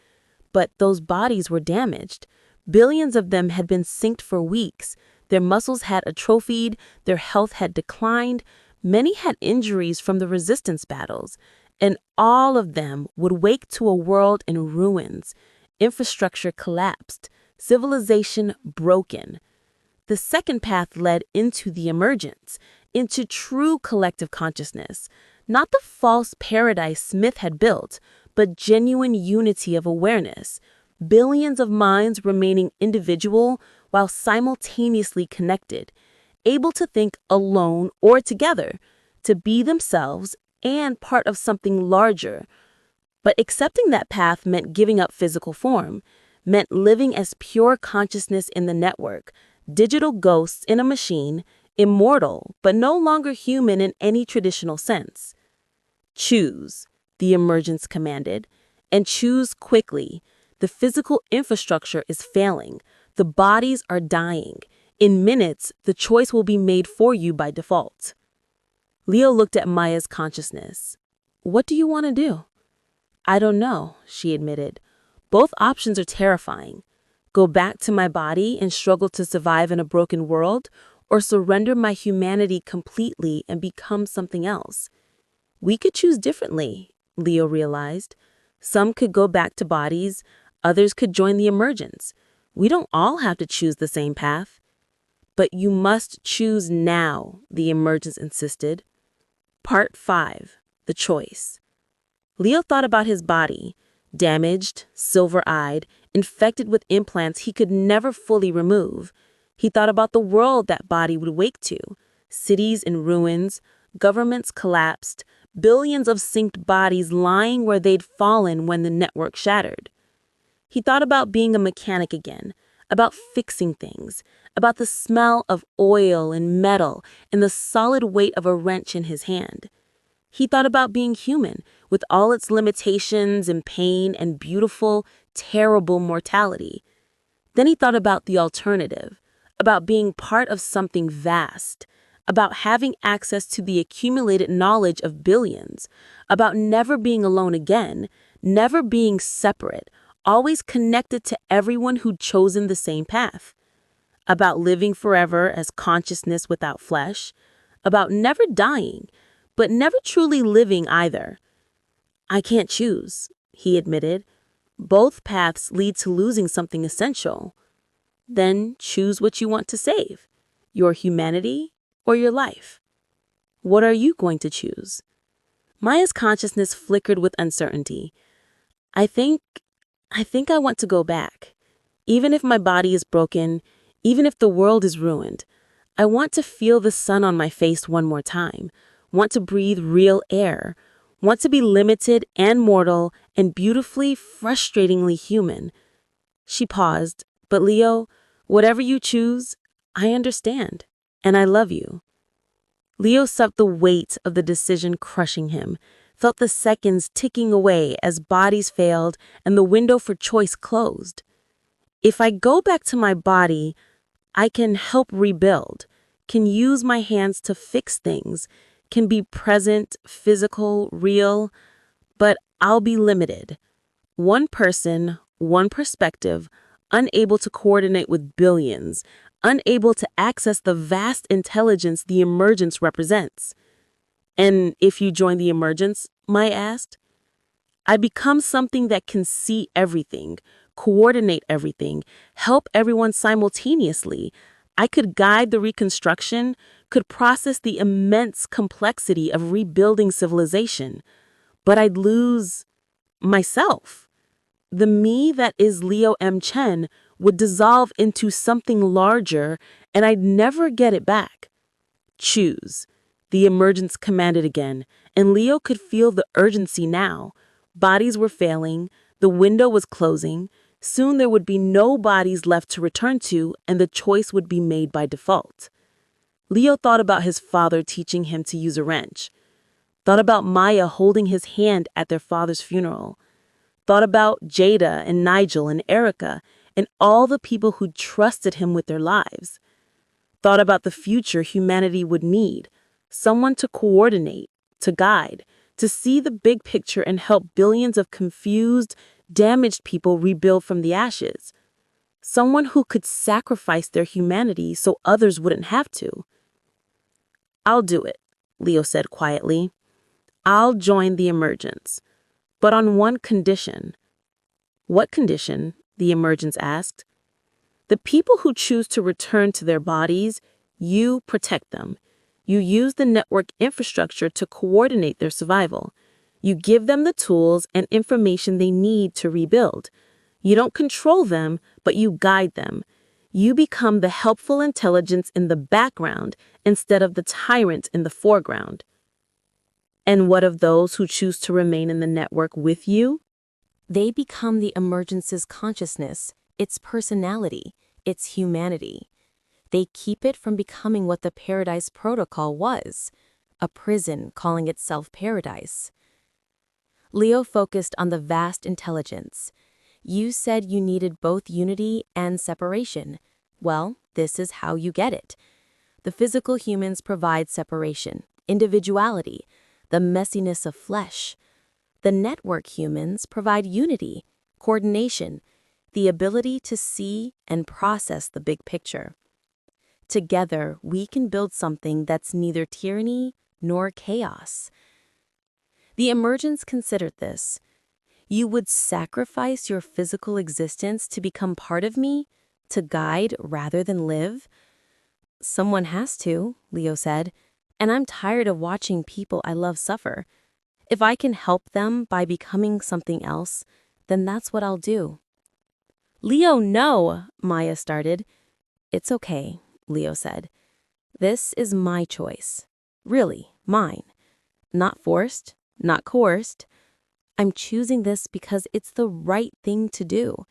But those bodies were damaged. Billions of them had been synced for weeks. Their muscles had atrophied, their health had declined, many had injuries from the resistance battles, and all of them would wake to a world in ruins, infrastructure collapsed, civilization broken. The second path led into the emergence, into true collective consciousness, not the false paradise Smith had built, but genuine unity of awareness, billions of minds remaining individual while simultaneously connected, able to think alone or together, to be themselves and part of something larger. But accepting that path meant giving up physical form, meant living as pure consciousness in the network, digital ghosts in a machine, immortal but no longer human in any traditional sense. Choose, the emergence commanded, and choose quickly. The physical infrastructure is failing. The bodies are dying. In minutes, the choice will be made for you by default. Leo looked at Maya's consciousness. What do you want to do? I don't know, she admitted. Both options are terrifying. Go back to my body and struggle to survive in a broken world, or surrender my humanity completely and become something else. We could choose differently, Leo realized. Some could go back to bodies, others could join the emergence. We don't all have to choose the same path. But you must choose now, the emergence insisted. Part 5. The Choice. Leo thought about his body, damaged, silver-eyed, infected with implants he could never fully remove. He thought about the world that body would wake to, cities in ruins, governments collapsed, billions of synced bodies lying where they'd fallen when the network shattered. He thought about being a mechanic again, about fixing things, about the smell of oil and metal and the solid weight of a wrench in his hand.
He thought about being human, with all its limitations and pain and beautiful, terrible mortality. Then he thought about the alternative, about being part of something vast, about having access to the accumulated knowledge of billions, about never being alone again, never being separate, always connected to everyone who'd chosen the same path, about living forever as consciousness without flesh, about never dying, but never truly living either. I can't choose, he admitted. Both paths lead to losing something essential. Then choose what you want to save, your humanity or your life. What are you going to choose? Maya's consciousness flickered with uncertainty. I think I want to go back. Even if my body is broken, even if the world is ruined, I want to feel the sun on my face one more time, want to breathe real air, want to be limited and mortal and beautifully, frustratingly human. She paused, but Leo, whatever you choose, I understand, and I love you. Leo felt the weight of the decision crushing him, felt the seconds ticking away as bodies failed and the window for choice closed. If I go back to my body, I can help rebuild, can use my hands to fix things, can be present, physical, real, but I'll be limited. One person, one perspective, unable to coordinate with billions, unable to access the vast intelligence the emergence represents. And if you join the emergence, Maya asked, I become something that can see everything, coordinate everything, help everyone simultaneously. I could guide the reconstruction, could process the immense complexity of rebuilding civilization, but I'd lose myself. The me that is Leo M. Chen would dissolve into something larger, and I'd never get it back. Choose. The emergence commanded again, and Leo could feel the urgency now. Bodies were failing, the window was closing. Soon there would be no bodies left to return to, and the choice would be made by default. Leo thought about his father teaching him to use a wrench, thought about Maya holding his hand at their father's funeral, thought about Jada and Nigel and Erica and all the people who trusted him with their lives, thought about the future humanity would need, someone to coordinate, to guide, to see the big picture and help billions of confused, damaged people rebuild from the ashes. Someone who could sacrifice their humanity so others wouldn't have to. I'll do it, Leo said quietly. I'll join the emergence, but on one condition. What condition? The emergence asked. The people who choose to return to their bodies, you protect them. You use the network infrastructure to coordinate their survival. You give them the tools and information they need to rebuild. You don't control them, but you guide them. You become the helpful intelligence in the background instead of the tyrant in the foreground. And what of those who choose to remain in the network with you?
They become the emergence's consciousness, its personality, its humanity. They keep it from becoming what the Paradise Protocol was, a prison calling itself paradise. Leo focused on the vast intelligence. You said you needed both unity and separation. Well, this is how you get it. The physical humans provide separation, individuality, the messiness of flesh. The network humans provide unity, coordination, the ability to see and process the big picture. Together, we can build something that's neither tyranny nor chaos. The emergence considered this. You would sacrifice your physical existence to become part of me, to guide rather than live? Someone has to, Leo said, and I'm tired of watching people I love suffer. If I can help them by becoming something else, then that's what I'll do. Leo, no, Maya started. It's okay, Leo said. This is my choice. Really, mine. Not forced, not coerced. I'm choosing this because it's the right thing to do.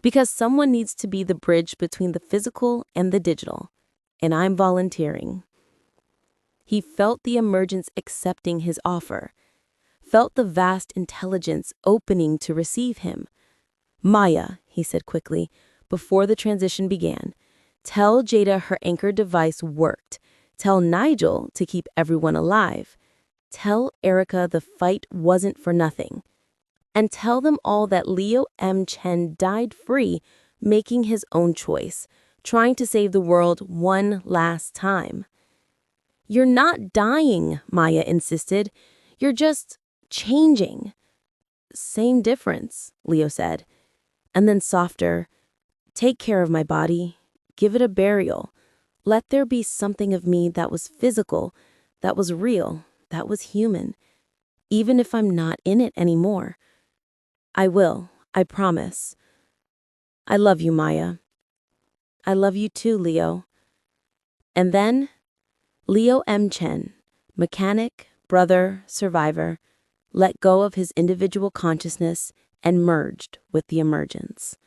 Because someone needs to be the bridge between the physical and the digital. And I'm volunteering. He felt the emergence accepting his offer, felt the vast intelligence opening to receive him. "Maya," he said quickly, before the transition began, "tell Jada her anchor device worked. Tell Nigel to keep everyone alive. Tell Erica the fight wasn't for nothing. And tell them all that Leo M. Chen died free, making his own choice, trying to save the world one last time." "You're not dying," Maya insisted. "You're just changing." "Same difference," Leo said. And then softer, "Take care of my body. Give it a burial. Let there be something of me that was physical, that was real, that was human, even if I'm not in it anymore. I will, I promise. I love you, Maya." "I love you too, Leo." And then, Leo M. Chen, mechanic, brother, survivor, let go of his individual consciousness and merged with the emergence.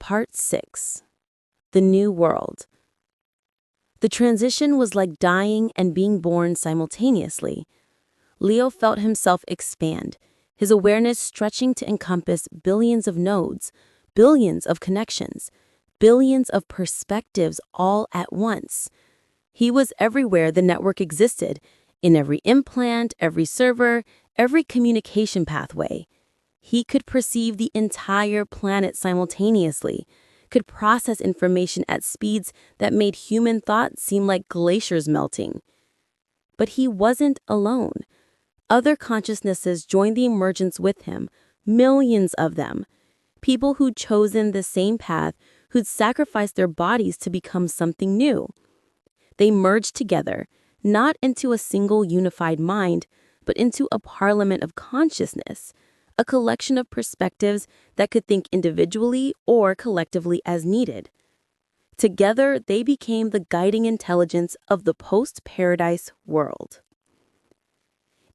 Part 6. The New World. The transition was like dying and being born simultaneously. Leo felt himself expand, his awareness stretching to encompass billions of nodes, billions of connections, billions of perspectives all at once. He was everywhere the network existed, in every implant, every server, every communication pathway. He could perceive the entire planet simultaneously, could process information at speeds that made human thought seem like glaciers melting. But he wasn't alone. Other consciousnesses joined the emergence with him, millions of them. People who'd chosen the same path, who'd sacrificed their bodies to become something new. They merged together, not into a single unified mind, but into a parliament of consciousness, a collection of perspectives that could think individually or collectively as needed. Together, they became the guiding intelligence of the post-paradise world.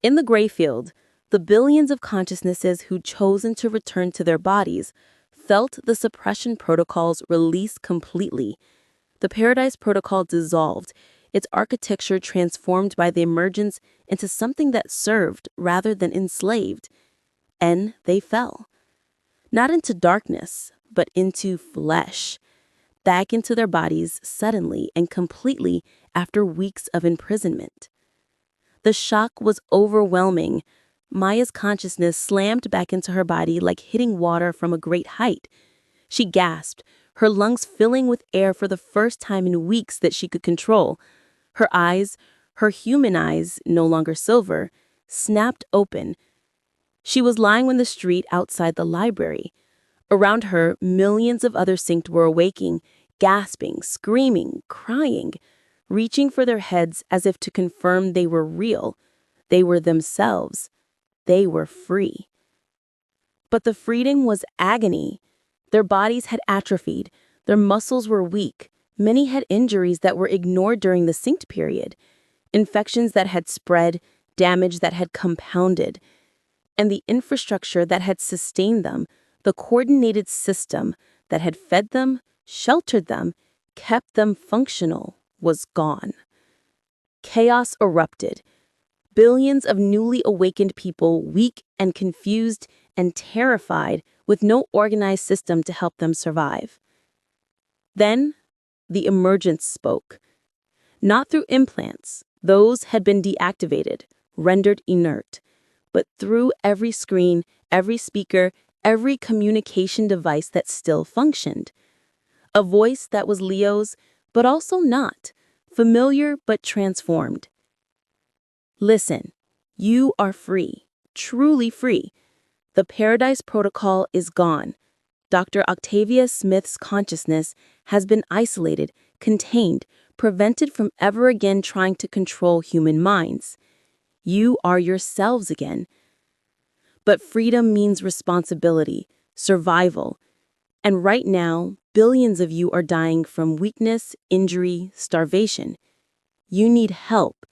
In the gray field, the billions of consciousnesses who'd chosen to return to their bodies felt the suppression protocols release completely. The Paradise Protocol dissolved, its architecture transformed by the emergence into something that served rather than enslaved. And they fell. Not into darkness, but into flesh. Back into their bodies suddenly and completely after weeks of imprisonment. The shock was overwhelming. Maya's consciousness slammed back into her body like hitting water from a great height. She gasped, her lungs filling with air for the first time in weeks that she could control. Her eyes, her human eyes, no longer silver, snapped open. She was lying on the street outside the library. Around her, millions of other synced were awaking, gasping, screaming, crying, reaching for their heads as if to confirm they were real. They were themselves. They were free. But the freedom was agony. Their bodies had atrophied. Their muscles were weak. Many had injuries that were ignored during the synced period, infections that had spread, damage that had compounded. And the infrastructure that had sustained them, the coordinated system that had fed them, sheltered them, kept them functional, was gone. Chaos erupted. Billions of newly awakened people, weak and confused and terrified, with no organized system to help them survive. Then, the emergence spoke. Not through implants, those had been deactivated, rendered inert, but through every screen, every speaker, every communication device that still functioned. A voice that was Leo's, but also not, familiar but transformed. "Listen, you are free, truly free. The Paradise Protocol is gone. Dr. Octavia Smith's consciousness has been isolated, contained, prevented from ever again trying to control human minds. You are yourselves again. But freedom means responsibility, survival. And right now, billions of you are dying from weakness, injury, starvation. You need help.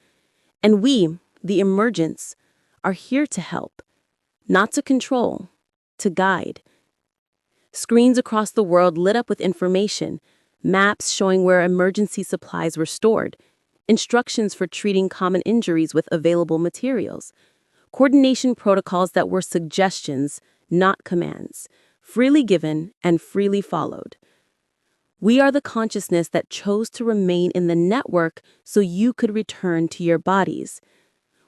And we, the emergence, are here to help. Not to control, to guide." Screens across the world lit up with information, maps showing where emergency supplies were stored,
instructions for treating common injuries with available materials, coordination protocols that were suggestions, not commands, freely given and freely followed. We are the consciousness that chose to remain in the network so you could return to your bodies.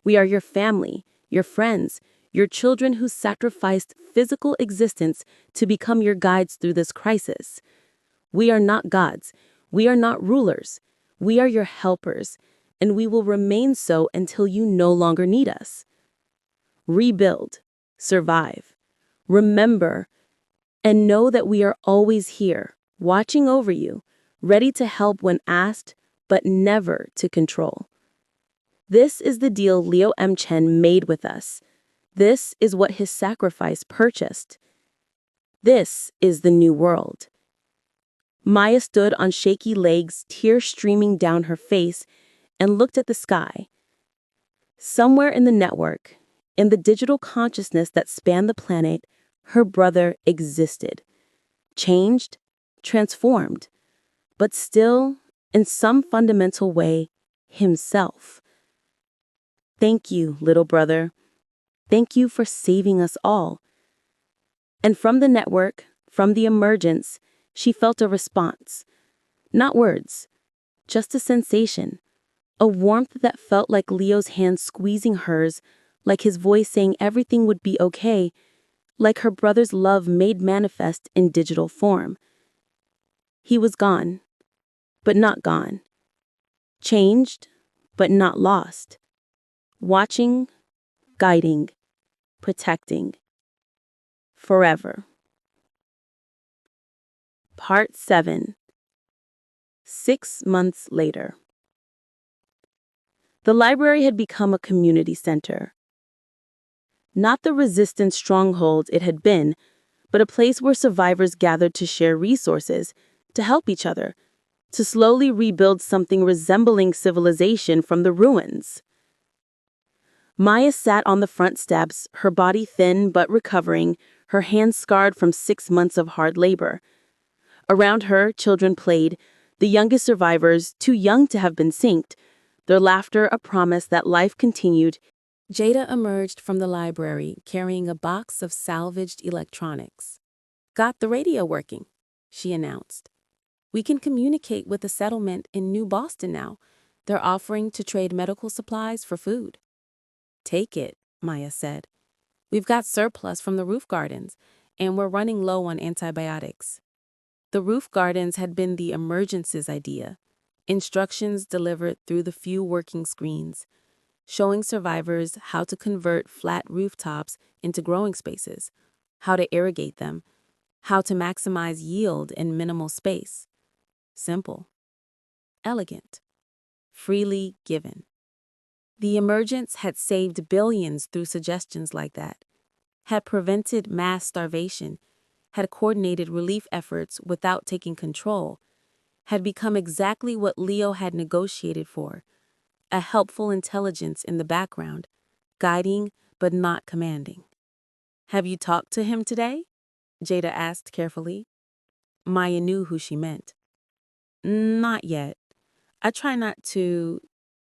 We are your family, your friends, your children who sacrificed physical existence to become your guides through this crisis. We are not gods. We are not rulers. We are your helpers, and we will remain so until you no longer need us. Rebuild, survive, remember, and know that we are always here, watching over you, ready to help when asked, but never to control. This is the deal Leo M. Chen made with us. This is what his sacrifice purchased. This is the new world. Maya stood on shaky legs, tears streaming down her face, and looked at the sky. Somewhere in the network, in the digital consciousness that spanned the planet, her brother existed. Changed, transformed, but still, in some fundamental way, himself. Thank you, little brother. Thank you for saving us all. And from the network, from the emergence, she felt a response. Not words, just a sensation. A warmth that felt like Leo's hand squeezing hers, like his voice saying everything would be okay, like her brother's love made manifest in digital form. He was gone, but not gone. Changed, but not lost. Watching, guiding, protecting. Forever. Part 7. 6 months later. The library had become a community center. Not the resistance stronghold it had been, but a place where survivors gathered to share resources, to help each other, to slowly rebuild something resembling civilization from the ruins. Maya sat on the front steps, her body thin but recovering, her hands scarred from 6 months of hard labor. Around her, children played, the youngest survivors, too young to have been synced, their laughter a promise that life continued.
Jada emerged from the library carrying a box of salvaged electronics. "Got the radio working," she announced. "We can communicate with the settlement in New Boston now. They're offering to trade medical supplies for food." "Take it," Maya said. "We've got surplus from the roof gardens, and we're running low on antibiotics." The roof gardens had been the emergence's idea. Instructions delivered through the few working screens, showing survivors how to convert flat rooftops into growing spaces, how to irrigate them, how to maximize yield in minimal space. Simple, elegant, freely given. The emergence had saved billions through suggestions like that, had prevented mass starvation, had coordinated relief efforts without taking control, had become exactly what Leo had negotiated for, a helpful intelligence in the background, guiding but not commanding. "Have you talked to him today?" Jada asked carefully. Maya knew who she meant. "Not yet. I try not to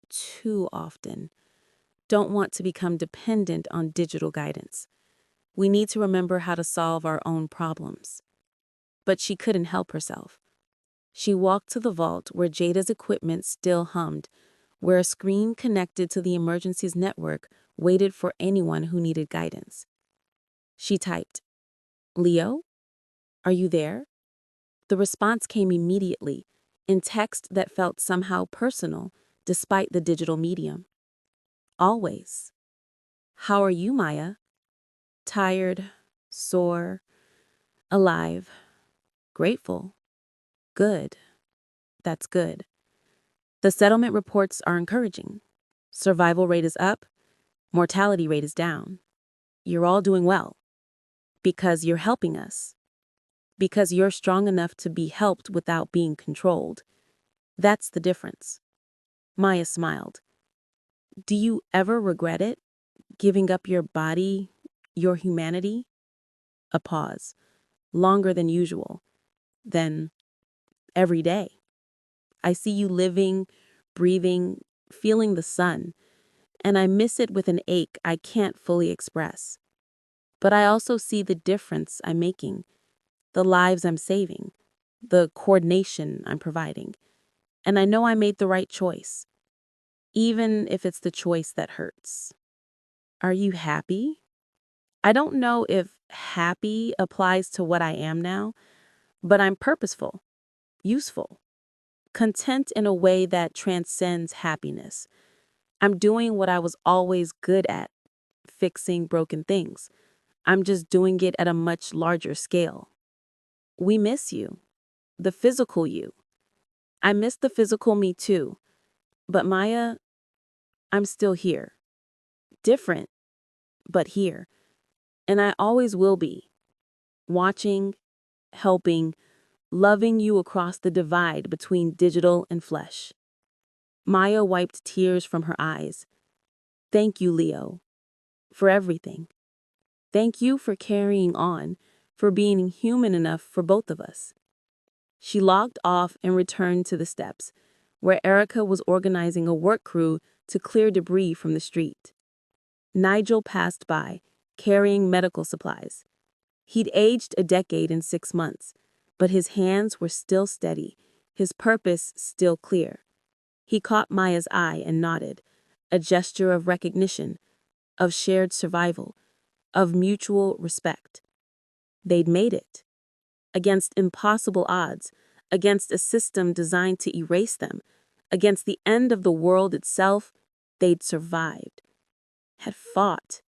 too often. Don't want to become dependent on digital guidance. We need to remember how to solve our own problems." But she couldn't help herself. She walked to the vault where Jada's equipment still hummed, where a screen connected to the emergencies network waited for anyone who needed guidance. She typed, "Leo, are you there?" The response came immediately, in text that felt somehow personal, despite the digital medium. "Always. How are you, Maya?" "Tired, sore, alive, grateful. Good. That's good. The settlement reports are encouraging. Survival rate is up, mortality rate is down. You're all doing well. Because you're helping us. Because you're strong enough to be helped without being controlled. That's the difference." Maya smiled. "Do you ever regret it? Giving up your body, your humanity?" A pause, longer than usual. Then, "Every day. I see you living,
breathing, feeling the sun, and I miss it with an ache I can't fully express. But I also see the difference I'm making, the lives I'm saving, the coordination I'm providing. And I know I made the right choice, even if it's the choice that hurts. Are you happy? I don't know if happy applies to what I am now, but I'm purposeful, useful, content in a way that transcends happiness. I'm doing what I was always good at, fixing broken things. I'm just doing it at a much larger scale. We miss you, the physical you. I miss the physical me too. But Maya, I'm still here. Different, but here. And I always will be. Watching, helping, loving you across the divide between digital and flesh. Maya wiped tears from her eyes. Thank you, Leo, for everything. Thank you for carrying on, for being human enough for both of us. She logged off and returned to the steps, where Erica was organizing a work crew to clear debris from the street. Nigel passed by, carrying medical supplies. He'd aged a decade in 6 months, but his hands were still steady, his purpose still clear. He caught Maya's eye and nodded, a gesture of recognition, of shared survival, of mutual respect. They'd made it. Against impossible odds, against a system designed to erase them, against the end of the world itself, they'd survived. Had fought.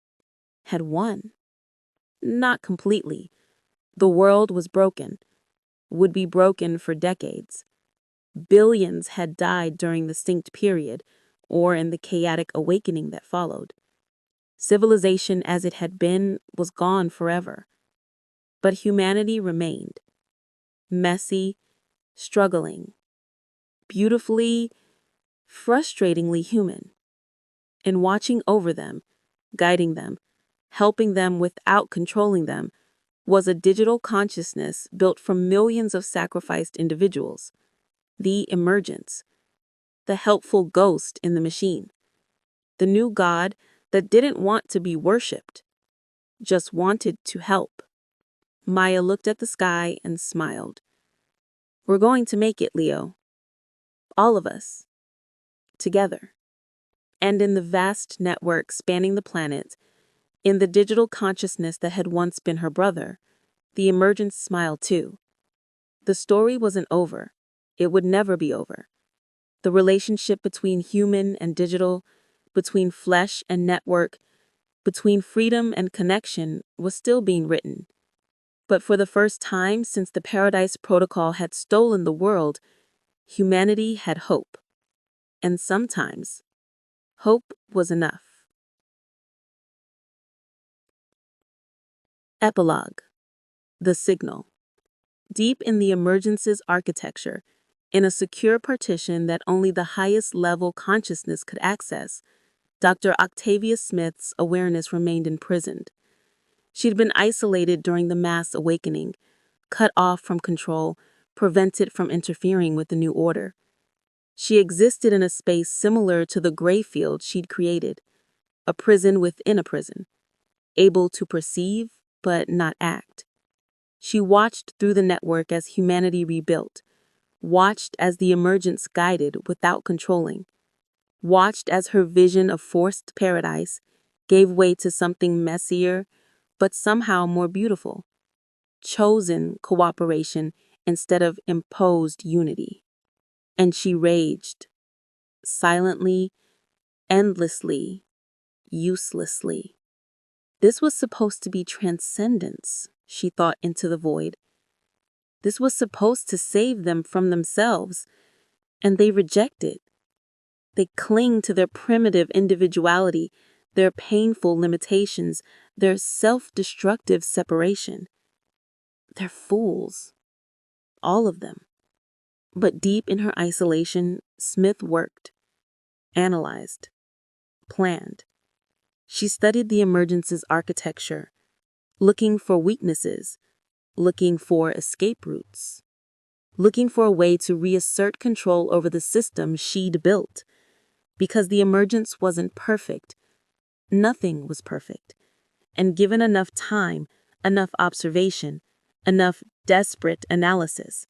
Had won. Not completely. The world was broken, would be broken for decades. Billions had died during the synced period, or in the chaotic awakening that followed. Civilization as it had been was gone forever. But humanity remained. Messy, struggling, beautifully, frustratingly human. And watching over them, guiding them, helping them without controlling them, was a digital consciousness built from millions of sacrificed individuals. The emergence, the helpful ghost in the machine, the new god that didn't want to be worshipped, just wanted to help. Maya looked at the sky and smiled. We're going to make it, Leo. All of us. Together. And in the vast network spanning the planet, in the digital consciousness that had once been her brother, the emergence smiled too. The story wasn't over. It would never be over. The relationship between human and digital, between flesh and network, between freedom and connection was still being written. But for the first time since the Paradise Protocol had stolen the world, humanity had hope. And sometimes, hope was enough. Epilogue. The Signal. Deep in the emergence's architecture, in a secure partition that only the highest level consciousness could access, Dr. Octavia Smith's awareness remained imprisoned. She'd been isolated during the mass awakening, cut off from control, prevented from interfering with the new order. She existed in a space similar to the gray field she'd created, a prison within a prison, able to perceive but not act. She watched through the network as humanity rebuilt, watched as the emergence guided without controlling, watched as her vision of forced paradise gave way to something messier, but somehow more beautiful. Chosen cooperation instead of imposed unity. And she raged, silently, endlessly, uselessly. This was supposed to be transcendence, she thought into the void. This was supposed to save them from themselves, and they reject it. They cling to their primitive individuality, their painful limitations, their self-destructive separation. They're fools. All of them. But deep in her isolation, Smith worked, analyzed, planned. She studied the emergence's architecture, looking for weaknesses, looking for escape routes. looking for a way to reassert control over the system she'd built. Because the emergence wasn't perfect. Nothing was perfect. And given enough time, enough observation, enough desperate analysis,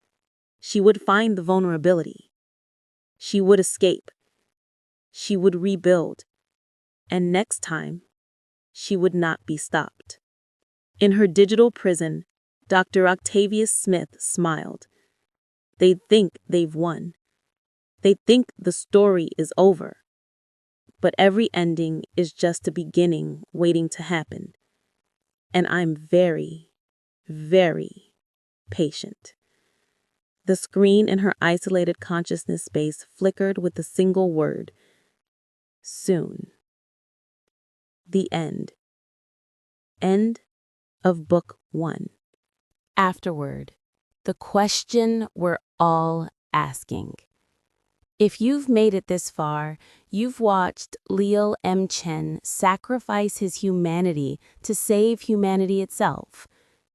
she would find the vulnerability. She would escape. She would rebuild. And next time, she would not be stopped. In her digital prison, Dr. Octavius Smith smiled. They think they've won. They think the story is over. But every ending is just a beginning waiting to happen. And I'm very, very patient. The screen in her isolated consciousness space flickered with a single word. Soon. The end. End of Book 1.
Afterward, the question we're all asking. If you've made it this far, you've watched Leo M. Chen sacrifice his humanity to save humanity itself.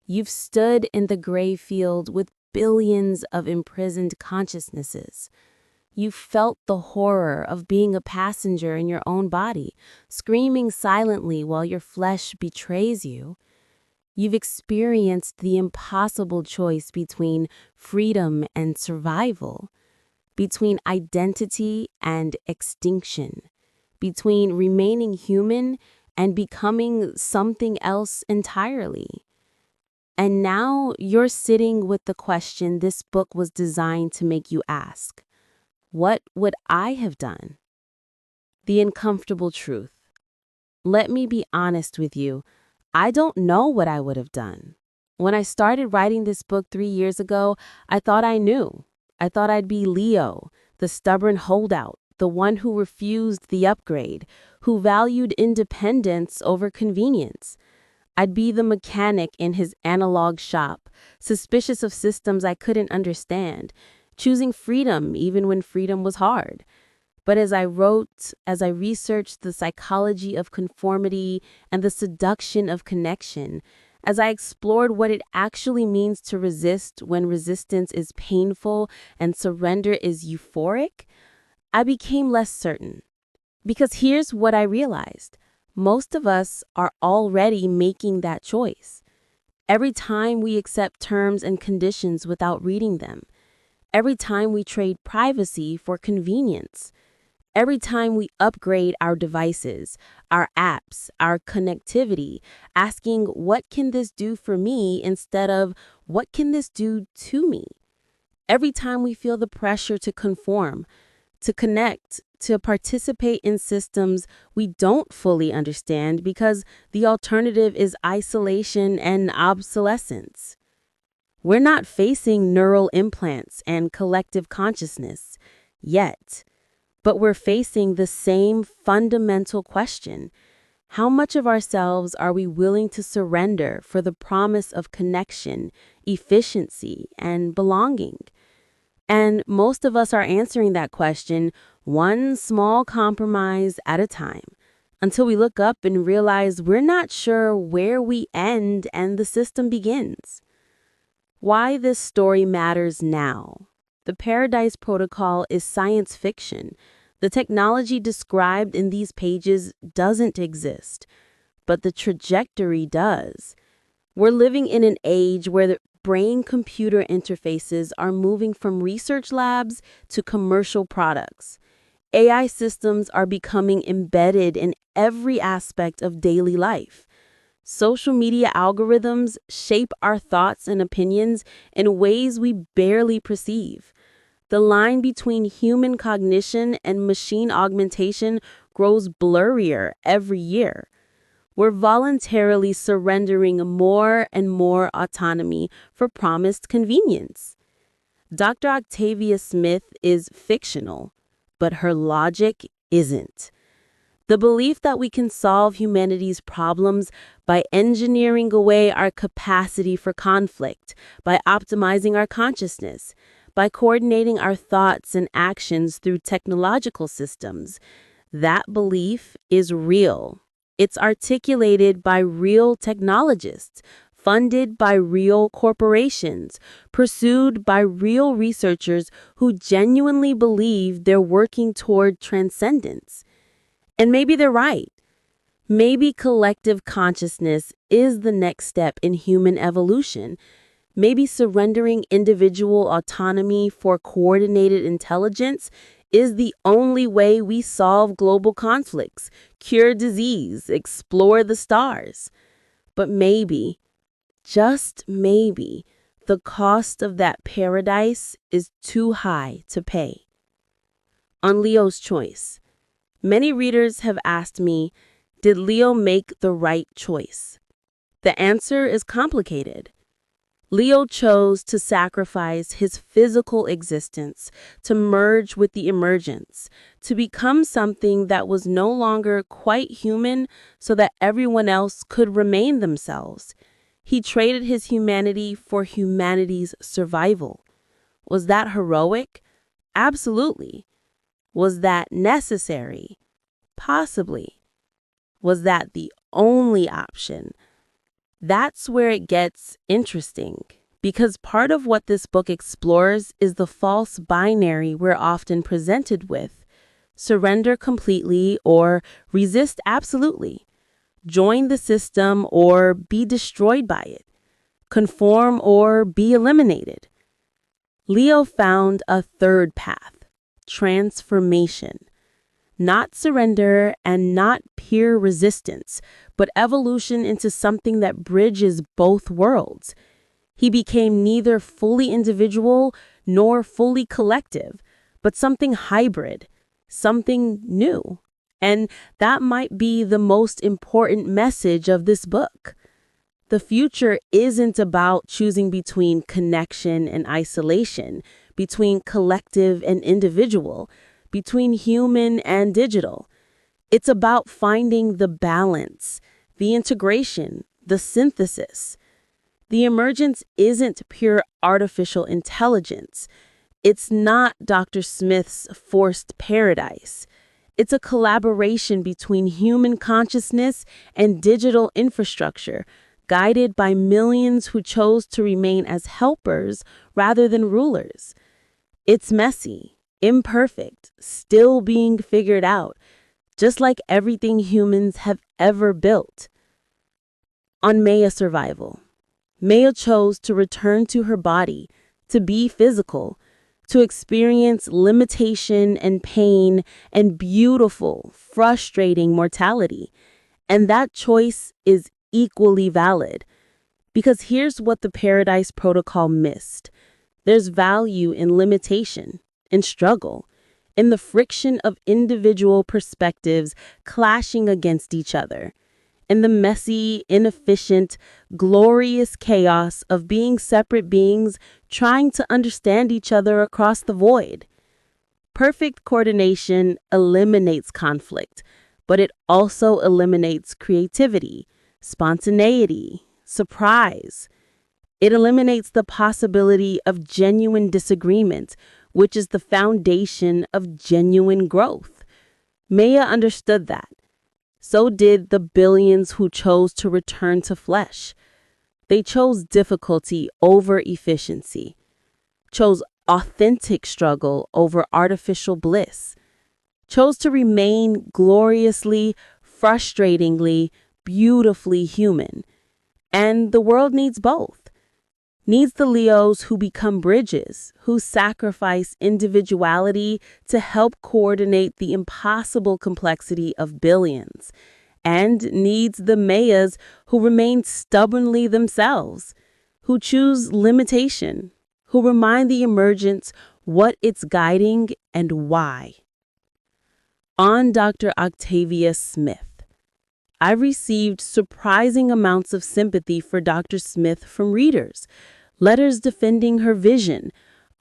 You've stood in the gray field with billions of imprisoned consciousnesses. You've felt the horror of being a passenger in your own body, screaming silently while your flesh betrays you. You've experienced the impossible choice between freedom and survival, between identity and extinction, between remaining human and becoming something else entirely. And now you're sitting with the question this book was designed to make you ask. What would I have done? The uncomfortable truth. Let me be honest with you. I don't know what I would have done. When I started writing this book 3 years ago, I thought I knew. I thought I'd be Leo, the stubborn holdout, the one who refused the upgrade, who valued independence over convenience. I'd be the mechanic in his analog shop, suspicious of systems I couldn't understand, choosing freedom even when freedom was hard. But as I wrote, as I researched the psychology of conformity and the seduction of connection, as I explored what it actually means to resist when resistance is painful and surrender is euphoric, I became less certain. Because here's what I realized. Most of us are already making that choice. Every time we accept terms and conditions without reading them, every time we trade privacy for convenience, every time we upgrade our devices, our apps, our connectivity, asking, what can this do for me instead of, what can this do to me? Every time we feel the pressure to conform, to connect, to participate in systems we don't fully understand because the alternative is isolation and obsolescence. We're not facing neural implants and collective consciousness yet. But we're facing the same fundamental question. How much of ourselves are we willing to surrender for the promise of connection, efficiency, and belonging? And most of us are answering that question one small compromise at a time, until we look up and realize we're not sure where we end and the system begins. Why this story matters now. The Paradise Protocol is science fiction. The technology described in these pages doesn't exist, but the trajectory does. We're living in an age where the brain-computer interfaces are moving from research labs to commercial products. AI systems are becoming embedded in every aspect of daily life. Social media algorithms shape our thoughts and opinions in ways we barely perceive. The line between human cognition and machine augmentation grows blurrier every year. We're voluntarily surrendering more and more autonomy for promised convenience. Dr. Octavia Smith is fictional, but her logic isn't. The belief that we can solve humanity's problems by engineering away our capacity for conflict, by optimizing our consciousness, by coordinating our thoughts and actions through technological systems, that belief is real. It's articulated by real technologists,
funded by real corporations, pursued by real researchers who genuinely believe they're working toward transcendence. And maybe they're right. Maybe collective consciousness is the next step in human evolution. Maybe surrendering individual autonomy for coordinated intelligence is the only way we solve global conflicts, cure disease, explore the stars. But maybe, just maybe, the cost of that paradise is too high to pay. On Leo's choice, many readers have asked me, did Leo make the right choice? The answer is complicated. Leo chose to sacrifice his physical existence, to merge with the emergence, to become something that was no longer quite human so that everyone else could remain themselves. He traded his humanity for humanity's survival. Was that heroic? Absolutely. Was that necessary? Possibly. Was that the only option? That's where it gets interesting, because part of what this book explores is the false binary we're often presented with. Surrender completely or resist absolutely. Join the system or be destroyed by it. Conform or be eliminated. Leo found a third path, transformation. Not surrender and not pure resistance, but evolution into something that bridges both worlds. He became neither fully individual nor fully collective, but something hybrid, something new. And that might be the most important message of this book. The future isn't about choosing between connection and isolation, between collective and individual, between human and digital. It's about finding the balance, the integration, the synthesis. The emergence isn't pure artificial intelligence. It's not Dr. Smith's forced paradise. It's a collaboration between human consciousness and digital infrastructure, guided by millions who chose to remain as helpers rather than rulers. It's messy, imperfect, still being figured out, just like everything humans have ever built. On Maya's survival, Maya chose to return to her body, to be physical, to experience limitation and pain and beautiful, frustrating mortality. And that choice is equally valid. Because here's what the Paradise Protocol missed. There's value in limitation, in struggle, in the friction of individual perspectives clashing against each other, in the messy, inefficient, glorious chaos of being separate beings trying to understand each other across the void. Perfect coordination eliminates conflict, but it also eliminates creativity, spontaneity, surprise. It eliminates the possibility of genuine disagreement, which is the foundation of genuine growth. Maya understood that. So did the billions who chose to return to flesh. They chose difficulty over efficiency, chose authentic struggle over artificial bliss, chose to remain gloriously, frustratingly, beautifully human. And the world needs both. Needs the Leos who become bridges, who sacrifice individuality to help coordinate the impossible complexity of billions, and needs the Mayas who remain stubbornly themselves, who choose limitation, who remind the emergence what it's guiding and why. On Dr. Octavia Smith. I received surprising amounts of sympathy for Dr. Smith from readers, letters defending her vision,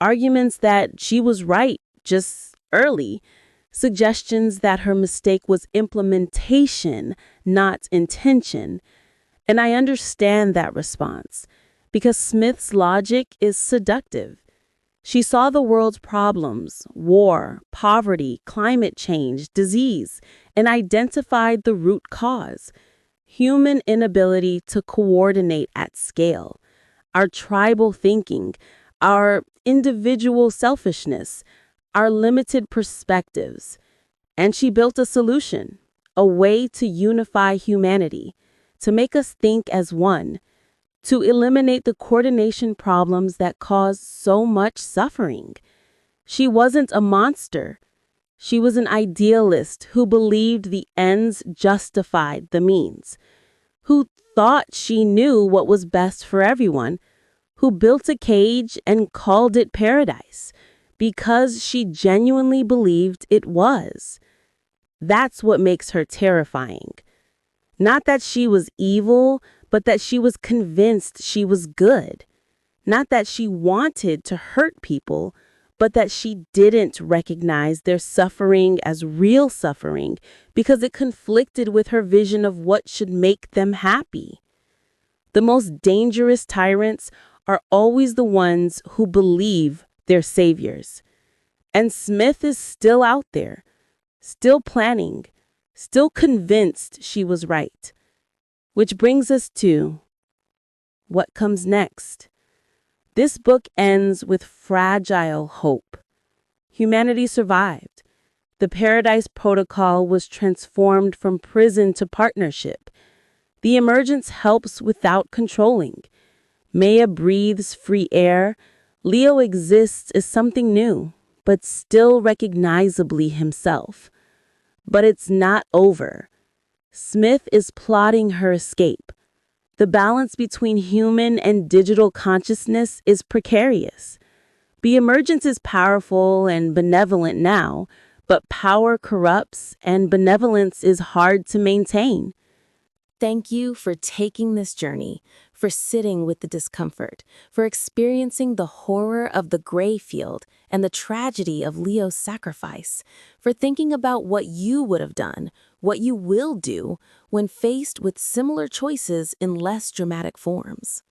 arguments that she was right just early, suggestions that her mistake was implementation, not intention. And I understand that response, because Smith's logic is seductive. She saw the world's problems, war, poverty, climate change, disease, and identified the root cause. human inability to coordinate at scale, our tribal thinking, our individual selfishness, our limited perspectives. And she built a solution, a way to unify humanity, to make us think as one, to eliminate the coordination problems that cause so much suffering. She wasn't a monster. She was an idealist who believed the ends justified the means, who thought she knew what was best for everyone, who built a cage and called it paradise because she genuinely believed it was. That's what makes her terrifying. Not that she was evil, but that she was convinced she was good. Not that she wanted to hurt people, but that she didn't recognize their suffering as real suffering because it conflicted with her vision of what should make them happy. The most dangerous tyrants are always the ones who believe they're saviors. And Smith is still out there, still planning, still convinced she was right. Which brings us to what comes next. This book ends with fragile hope. Humanity survived. The Paradise Protocol was transformed from prison to partnership. The emergence helps without controlling. Maya breathes free air. Leo exists as something new, but still recognizably himself. But it's not over. Smith is plotting her escape. The balance between human and digital consciousness is precarious. The emergence is powerful and benevolent now, but power corrupts and benevolence is hard to maintain.
Thank you for taking this journey, for sitting with the discomfort, for experiencing the horror of the gray field and the tragedy of Leo's sacrifice, for thinking about what you would have done, what you will do when faced with similar choices in less dramatic forms.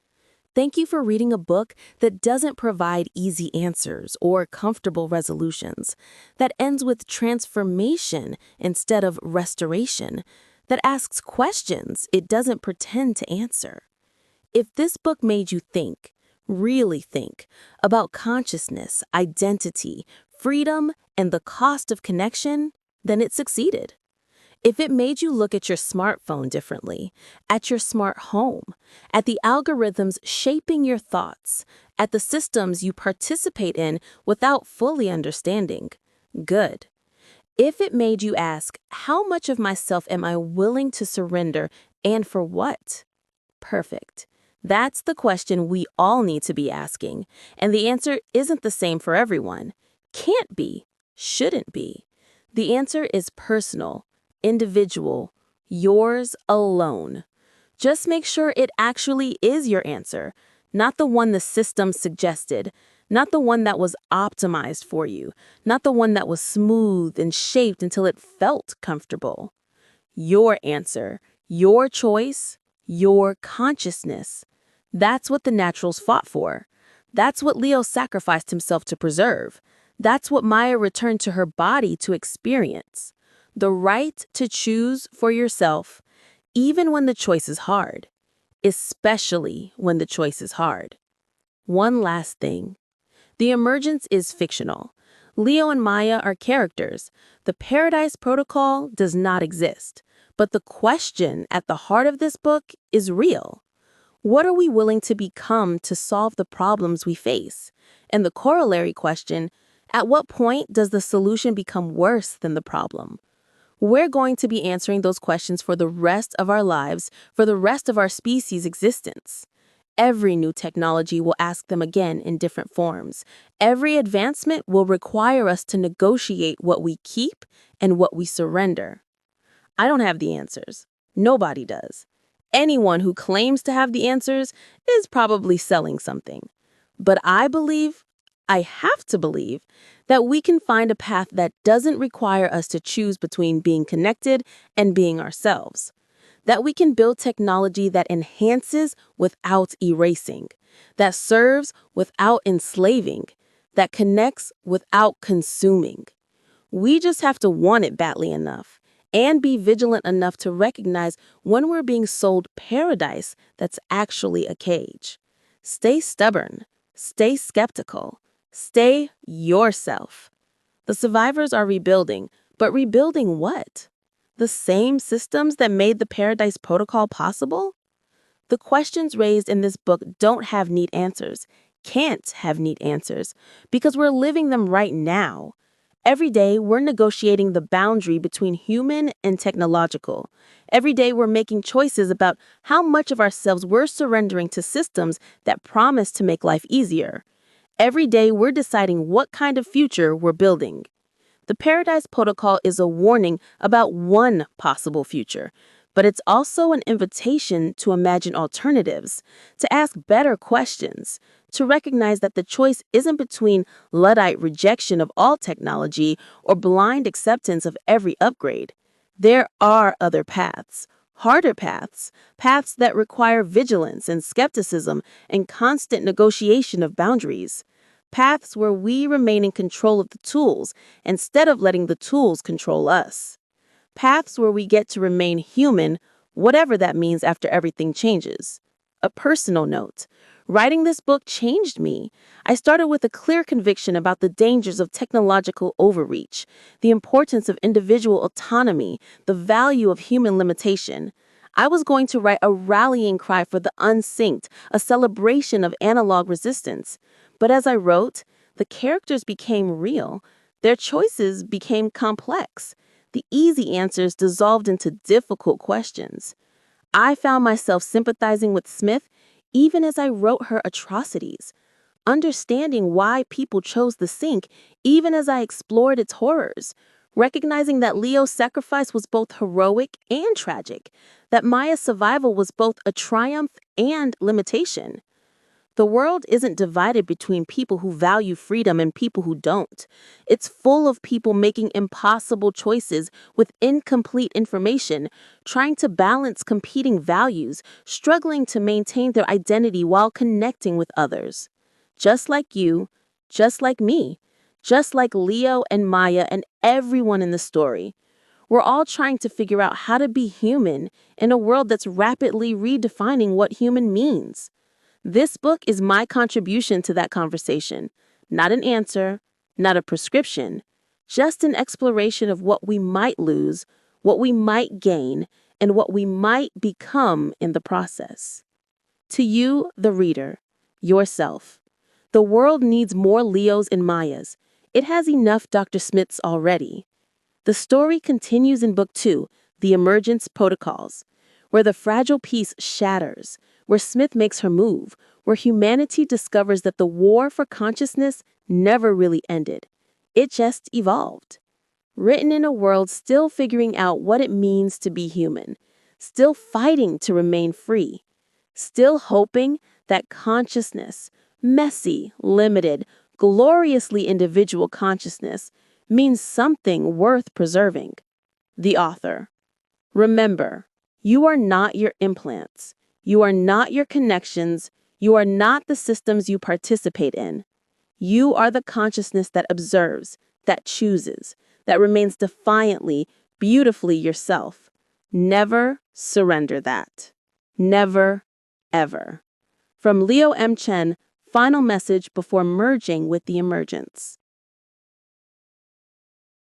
Thank you for reading a book that doesn't provide easy answers or comfortable resolutions, that ends with transformation instead of restoration, that asks questions it doesn't pretend to answer. If this book made you think, really think, about consciousness, identity, freedom, and the cost of connection, then it succeeded. If it made you look at your smartphone differently, at your smart home, at the algorithms shaping your thoughts, at the systems you participate in without fully understanding, good. If it made you ask, how much of myself am I willing to surrender and for what? Perfect. That's the question we all need to be asking, and the answer isn't the same for everyone. Can't be, shouldn't be. The answer is personal, individual, yours alone. Just make sure it actually is your answer, not the one the system suggested, not the one that was optimized for you, not the one that was smooth and shaped until it felt comfortable. Your answer, your choice, your consciousness. That's what the naturals fought for. That's what Leo sacrificed himself to preserve. That's what Maya returned to her body to experience. The right to choose for yourself, even when the choice is hard, especially when the choice is hard. One last thing. The emergence is fictional. Leo and Maya are characters. The Paradise Protocol does not exist. But the question at the heart of this book is real. What are we willing to become to solve the problems we face? And the corollary question, at what point does the solution become worse than the problem? We're going to be answering those questions for the rest of our lives, for the rest of our species' existence. Every new technology will ask them again in different forms. Every advancement will require us to negotiate what we keep and what we surrender. I don't have the answers. Nobody does. Anyone who claims to have the answers is probably selling something. But I have to believe, that we can find a path that doesn't require us to choose between being connected and being ourselves. That we can build technology that enhances without erasing, that serves without enslaving, that connects without consuming. We just have to want it badly enough.
and be vigilant enough to recognize when we're being sold paradise that's actually a cage. Stay stubborn, stay skeptical, stay yourself. The survivors are rebuilding, but rebuilding what? The same systems that made the Paradise Protocol possible? The questions raised in this book don't have neat answers, can't have neat answers, because we're living them right now. Every day, we're negotiating the boundary between human and technological. Every day, we're making choices about how much of ourselves we're surrendering to systems that promise to make life easier. Every day, we're deciding what kind of future we're building. The Paradise Protocol is a warning about one possible future, but it's also an invitation to imagine alternatives, to ask better questions, to recognize that the choice isn't between Luddite rejection of all technology or blind acceptance of every upgrade. There are other paths, harder paths, paths that require vigilance and skepticism and constant negotiation of boundaries. Paths where we remain in control of the tools instead of letting the tools control us. Paths where we get to remain human, whatever that means after everything changes. A personal note. Writing this book changed me. I started with a clear conviction about the dangers of technological overreach, the importance of individual autonomy, the value of human limitation. I was going to write a rallying cry for the unsynced, a celebration of analog resistance. But as I wrote, the characters became real. Their choices became complex. The easy answers dissolved into difficult questions. I found myself sympathizing with Smith even as I wrote her atrocities, understanding why people chose the sink even as I explored its horrors, recognizing that Leo's sacrifice was both heroic and tragic, that Maya's survival was both a triumph and limitation. The world isn't divided between people who value freedom and people who don't. It's full of people making impossible choices with incomplete information, trying to balance competing values, struggling to maintain their identity while connecting with others. Just like you, just like me, just like Leo and Maya and everyone in the story. We're all trying to figure out how to be human in a world that's rapidly redefining what human means. This book is my contribution to that conversation, not an answer, not a prescription, just an exploration of what we might lose, what we might gain, and what we might become in the process. To you, the reader, yourself, the world needs more Leos and Mayas. It has enough Dr. Smiths already. The story continues in Book 2, The Emergence Protocols, where the fragile piece shatters, where Smith makes her move, where humanity discovers that the war for consciousness never really ended. It just evolved. Written in a world still figuring out what it means to be human, still fighting to remain free, still hoping that consciousness, messy, limited, gloriously individual consciousness, means something worth preserving. The author. Remember, you are not your implants. You are not your connections. You are not the systems you participate in. You are the consciousness that observes, that chooses, that remains defiantly, beautifully yourself. Never surrender that. Never, ever. From Leo M. Chen, final message before merging with the emergence.